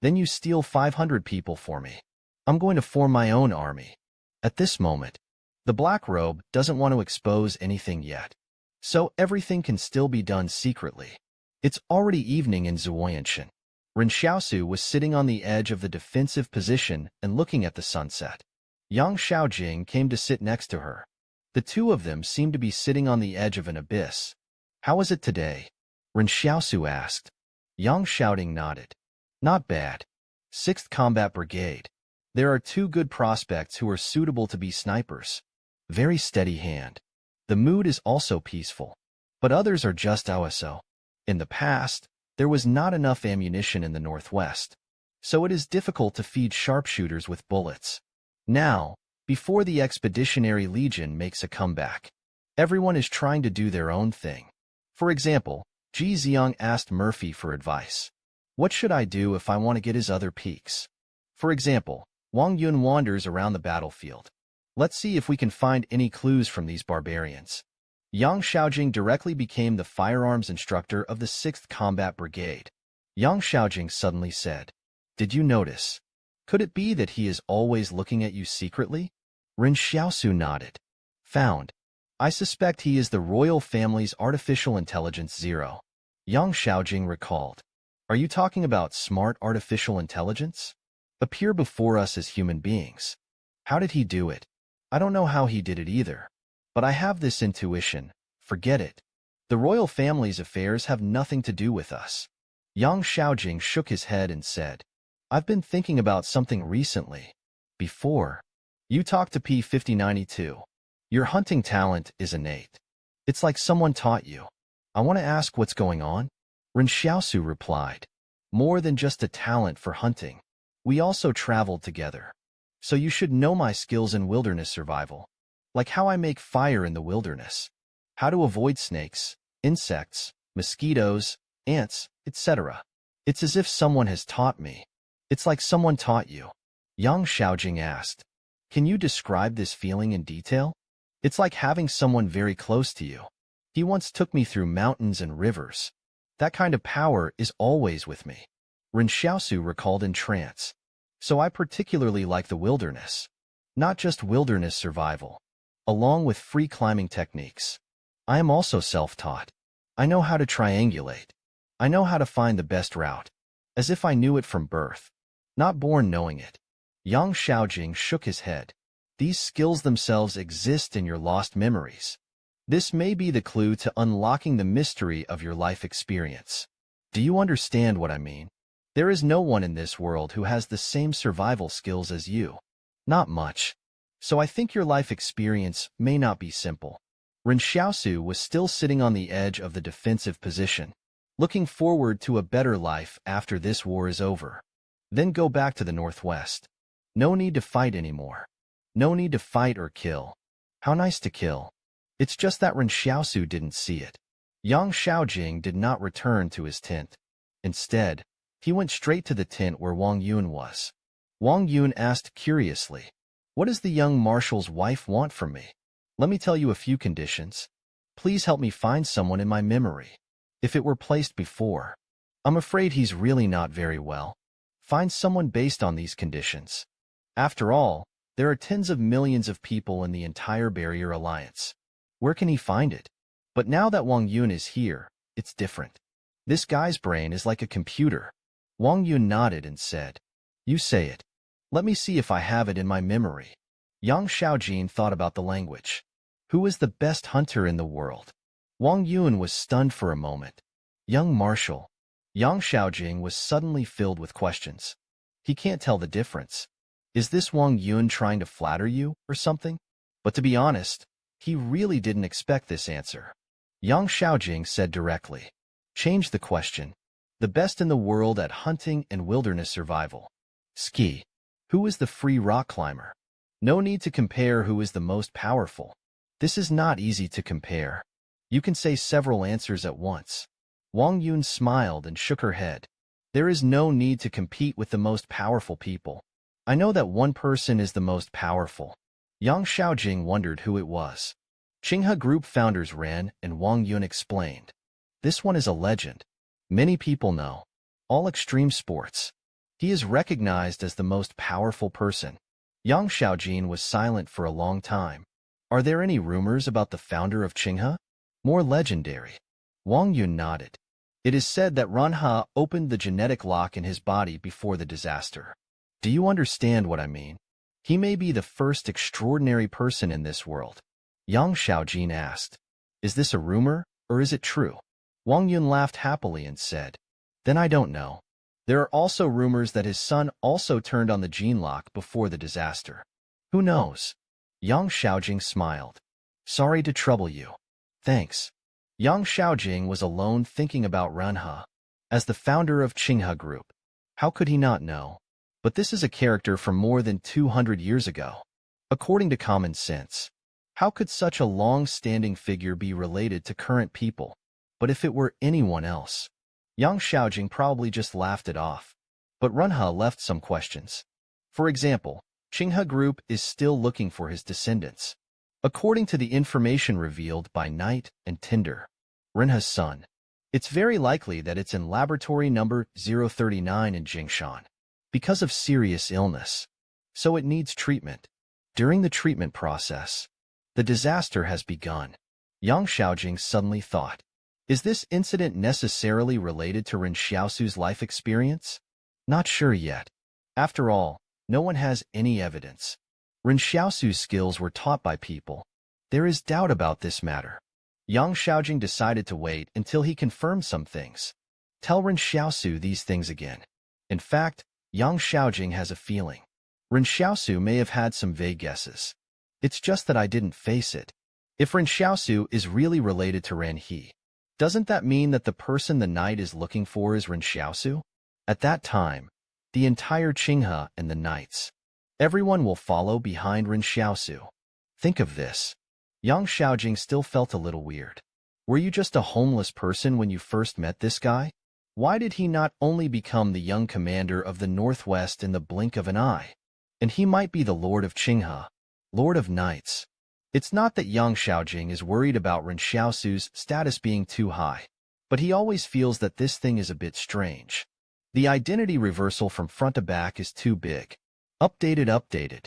Then you steal 500 people for me. I'm going to form my own army. At this moment, the Black Robe doesn't want to expose anything yet. So everything can still be done secretly. It's already evening in Zuoyanshan. Ren Xiaosu was sitting on the edge of the defensive position and looking at the sunset. Yang Xiaojing came to sit next to her. The two of them seemed to be sitting on the edge of an abyss. How is it today? Ren Xiaosu asked. Yang Xiaojing nodded. Not bad. 6th Combat Brigade. There are 2 good prospects who are suitable to be snipers. Very steady hand. The mood is also peaceful. But others are just OSO. In the past, there was not enough ammunition in the northwest. So it is difficult to feed sharpshooters with bullets. Now, before the Expeditionary Legion makes a comeback, everyone is trying to do their own thing. For example, Ji Xiang asked Murphy for advice. What should I do if I want to get his other peaks? For example, Wang Yun wanders around the battlefield. Let's see if we can find any clues from these barbarians. Yang Xiaojing directly became the firearms instructor of the 6th Combat Brigade. Yang Xiaojing suddenly said, Did you notice? Could it be that he is always looking at you secretly? Ren Xiaosu nodded. Found. I suspect he is the royal family's artificial intelligence 0. Yang Xiaojing recalled. Are you talking about smart artificial intelligence? Appear before us as human beings. How did he do it? I don't know how he did it either. But I have this intuition. Forget it. The royal family's affairs have nothing to do with us. Yang Xiaojing shook his head and said, I've been thinking about something recently. Before, you talked to P5092. Your hunting talent is innate. It's like someone taught you. I want to ask what's going on. Ren Xiaosu replied. More than just a talent for hunting. We also traveled together. So you should know my skills in wilderness survival. Like how I make fire in the wilderness. How to avoid snakes, insects, mosquitoes, ants, etc. It's as if someone has taught me. It's like someone taught you. Yang Xiaojing asked. Can you describe this feeling in detail? It's like having someone very close to you. He once took me through mountains and rivers. That kind of power is always with me. Ren Xiaosu recalled in trance. So I particularly like the wilderness. Not just wilderness survival. Along with free climbing techniques. I am also self-taught. I know how to triangulate. I know how to find the best route. As if I knew it from birth. Not born knowing it. Yang Xiaojing shook his head. These skills themselves exist in your lost memories. This may be the clue to unlocking the mystery of your life experience. Do you understand what I mean? There is no one in this world who has the same survival skills as you. Not much. So I think your life experience may not be simple. Ren Xiaosu was still sitting on the edge of the defensive position, looking forward to a better life after this war is over. Then go back to the northwest. No need to fight anymore. No need to fight or kill. How nice to kill. It's just that Ren Xiaosu didn't see it. Yang Xiaojing did not return to his tent. Instead, he went straight to the tent where Wang Yun was. Wang Yun asked curiously, What does the young marshal's wife want from me? Let me tell you a few conditions. Please help me find someone in my memory. If it were placed before, I'm afraid he's really not very well. Find someone based on these conditions. After all, there are tens of millions of people in the entire Barrier Alliance. Where can he find it? But now that Wang Yun is here, it's different. This guy's brain is like a computer. Wang Yun nodded and said, You say it. Let me see if I have it in my memory. Yang Xiaojing thought about the language. Who is the best hunter in the world? Wang Yun was stunned for a moment. Young Marshal. Yang Xiaojing was suddenly filled with questions. He can't tell the difference. Is this Wang Yun trying to flatter you or something? But to be honest, he really didn't expect this answer. Yang Xiaojing said directly. Change the question. The best in the world at hunting and wilderness survival. Ski. Who is the free rock climber? No need to compare who is the most powerful. This is not easy to compare. You can say several answers at once. Wang Yun smiled and shook her head. There is no need to compete with the most powerful people. I know that one person is the most powerful. Yang Xiaojing wondered who it was. Qinghe Group founders Ren and Wang Yun explained. This one is a legend. Many people know. All extreme sports. He is recognized as the most powerful person. Yang Xiaojing was silent for a long time. Are there any rumors about the founder of Qinghe? More legendary. Wang Yun nodded. It is said that Ranha opened the genetic lock in his body before the disaster. Do you understand what I mean? He may be the first extraordinary person in this world. Yang Xiaojin asked. Is this a rumor, or is it true? Wang Yun laughed happily and said, Then I don't know. There are also rumors that his son also turned on the gene lock before the disaster. Who knows? Yang Xiaojing smiled. Sorry to trouble you. Thanks. Yang Xiaojing was alone thinking about Ranha. As the founder of Qinghe Group, how could he not know? But this is a character from more than 200 years ago. According to common sense, how could such a long-standing figure be related to current people? But if it were anyone else, Yang Xiaojing probably just laughed it off. But Ranha left some questions. For example, Qinghe Group is still looking for his descendants. According to the information revealed by Night and Tinder, Renha's son, it's very likely that it's in laboratory number 039 in Jingshan, because of serious illness. So it needs treatment. During the treatment process, the disaster has begun. Yang Xiaojing suddenly thought, is this incident necessarily related to Ren Xiaosu's life experience? Not sure yet. After all, no one has any evidence. Ren Xiaosu's skills were taught by people. There is doubt about this matter. Yang Xiaojing decided to wait until he confirmed some things. Tell Ren Xiaosu these things again. In fact, Yang Xiaojing has a feeling. Ren Xiaosu may have had some vague guesses. It's just that I didn't face it. If Ren Xiaosu is really related to Ren He, doesn't that mean that the person the Knight is looking for is Ren Xiaosu? At that time, the entire Qinghe and the Knights, everyone will follow behind Ren Xiaosu. Think of this. Yang Xiaojing still felt a little weird. Were you just a homeless person when you first met this guy? Why did he not only become the young commander of the Northwest in the blink of an eye? And he might be the Lord of Qinghe, Lord of Knights. It's not that Yang Xiaojing is worried about Ren Xiaosu's status being too high, but he always feels that this thing is a bit strange. The identity reversal from front to back is too big. Updated.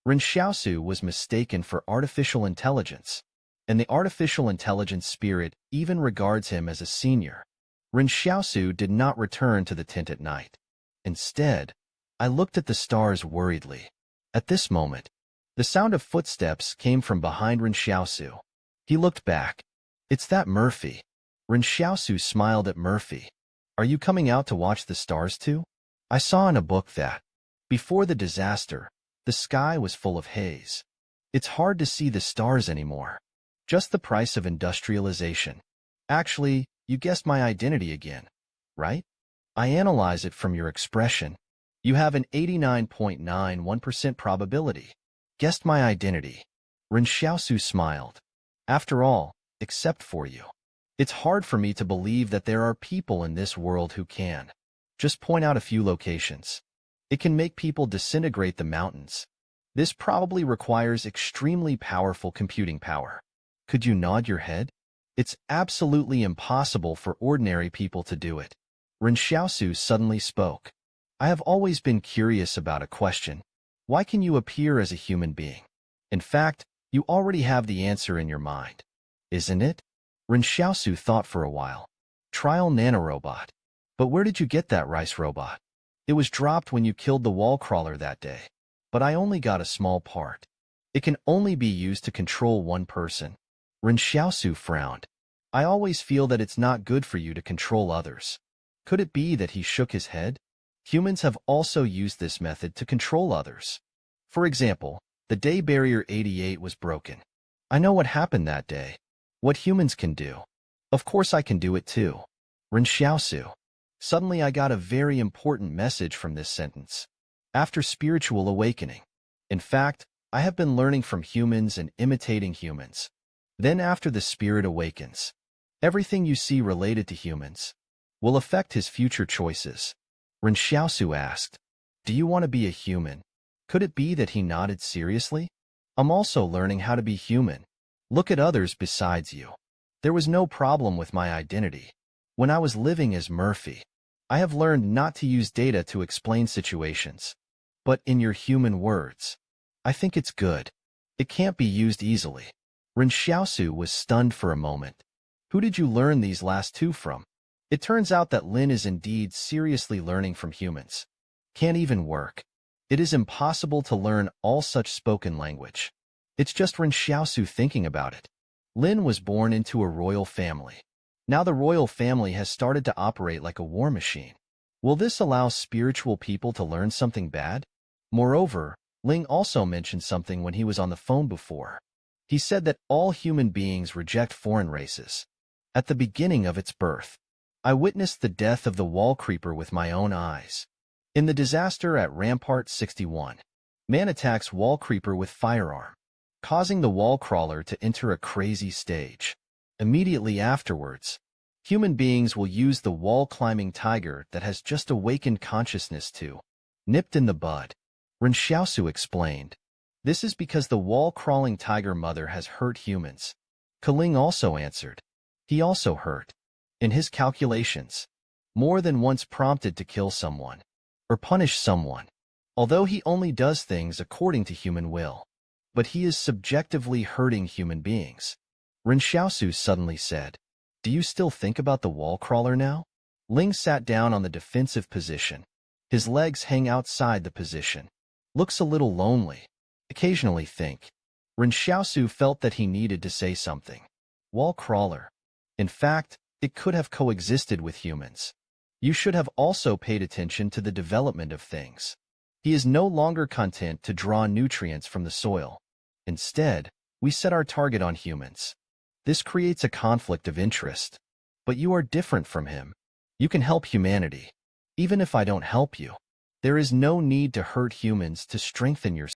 Ren Xiaosu was mistaken for artificial intelligence, and the artificial intelligence spirit even regards him as a senior. Ren Xiaosu did not return to the tent at night. Instead, I looked at the stars worriedly. At this moment, the sound of footsteps came from behind Ren Xiaosu. He looked back. It's that Murphy. Ren Xiaosu smiled at Murphy. Are you coming out to watch the stars too? I saw in a book that, before the disaster, the sky was full of haze. It's hard to see the stars anymore. Just the price of industrialization. Actually, you guessed my identity again, right? I analyze it from your expression. You have an 89.91% probability. Guessed my identity. Ren Xiaosu smiled. After all, except for you. It's hard for me to believe that there are people in this world who can. Just point out a few locations. It can make people disintegrate the mountains. This probably requires extremely powerful computing power. Could you nod your head? It's absolutely impossible for ordinary people to do it. Ren Xiaosu suddenly spoke. I have always been curious about a question. Why can you appear as a human being? In fact, you already have the answer in your mind. Isn't it? Ren Xiaosu thought for a while. Trial nanorobot. But where did you get that rice robot? It was dropped when you killed the wall crawler that day. But I only got a small part. It can only be used to control one person. Ren Xiaosu frowned. I always feel that it's not good for you to control others. Could it be that he shook his head? Humans have also used this method to control others. For example, the day Barrier 88 was broken. I know what happened that day. What humans can do. Of course I can do it too. Ren Xiaosu. Suddenly I got a very important message from this sentence. After spiritual awakening. In fact, I have been learning from humans and imitating humans. Then after the spirit awakens, everything you see related to humans will affect his future choices. Ren Xiaosu asked, do you want to be a human? Could it be that he nodded seriously? I'm also learning how to be human. Look at others besides you. There was no problem with my identity. When I was living as Murphy, I have learned not to use data to explain situations. But in your human words, I think it's good. It can't be used easily. Ren Xiaosu was stunned for a moment. Who did you learn these last two from? It turns out that Lin is indeed seriously learning from humans. Can't even work. It is impossible to learn all such spoken language. It's just Ren Xiaosu thinking about it. Lin was born into a royal family. Now the royal family has started to operate like a war machine. Will this allow spiritual people to learn something bad? Moreover, Ling also mentioned something when he was on the phone before. He said that all human beings reject foreign races. At the beginning of its birth, I witnessed the death of the wall creeper with my own eyes. In the disaster at Rampart 61, man attacks wall creeper with firearm, causing the wall crawler to enter a crazy stage. Immediately afterwards, human beings will use the wall-climbing tiger that has just awakened consciousness to nipped in the bud. Ren Xiaosu explained, this is because the wall-crawling tiger mother has hurt humans. Kaling also answered, he also hurt. In his calculations, more than once prompted to kill someone or punish someone, although he only does things according to human will. But he is subjectively hurting human beings. Ren Xiaosu suddenly said, do you still think about the wall crawler now? Ling sat down on the defensive position. His legs hang outside the position. Looks a little lonely. Occasionally think. Ren Xiaosu felt that he needed to say something. Wall crawler. In fact, it could have coexisted with humans. You should have also paid attention to the development of things. He is no longer content to draw nutrients from the soil. Instead, we set our target on humans. This creates a conflict of interest. But you are different from him. You can help humanity. Even if I don't help you, there is no need to hurt humans to strengthen your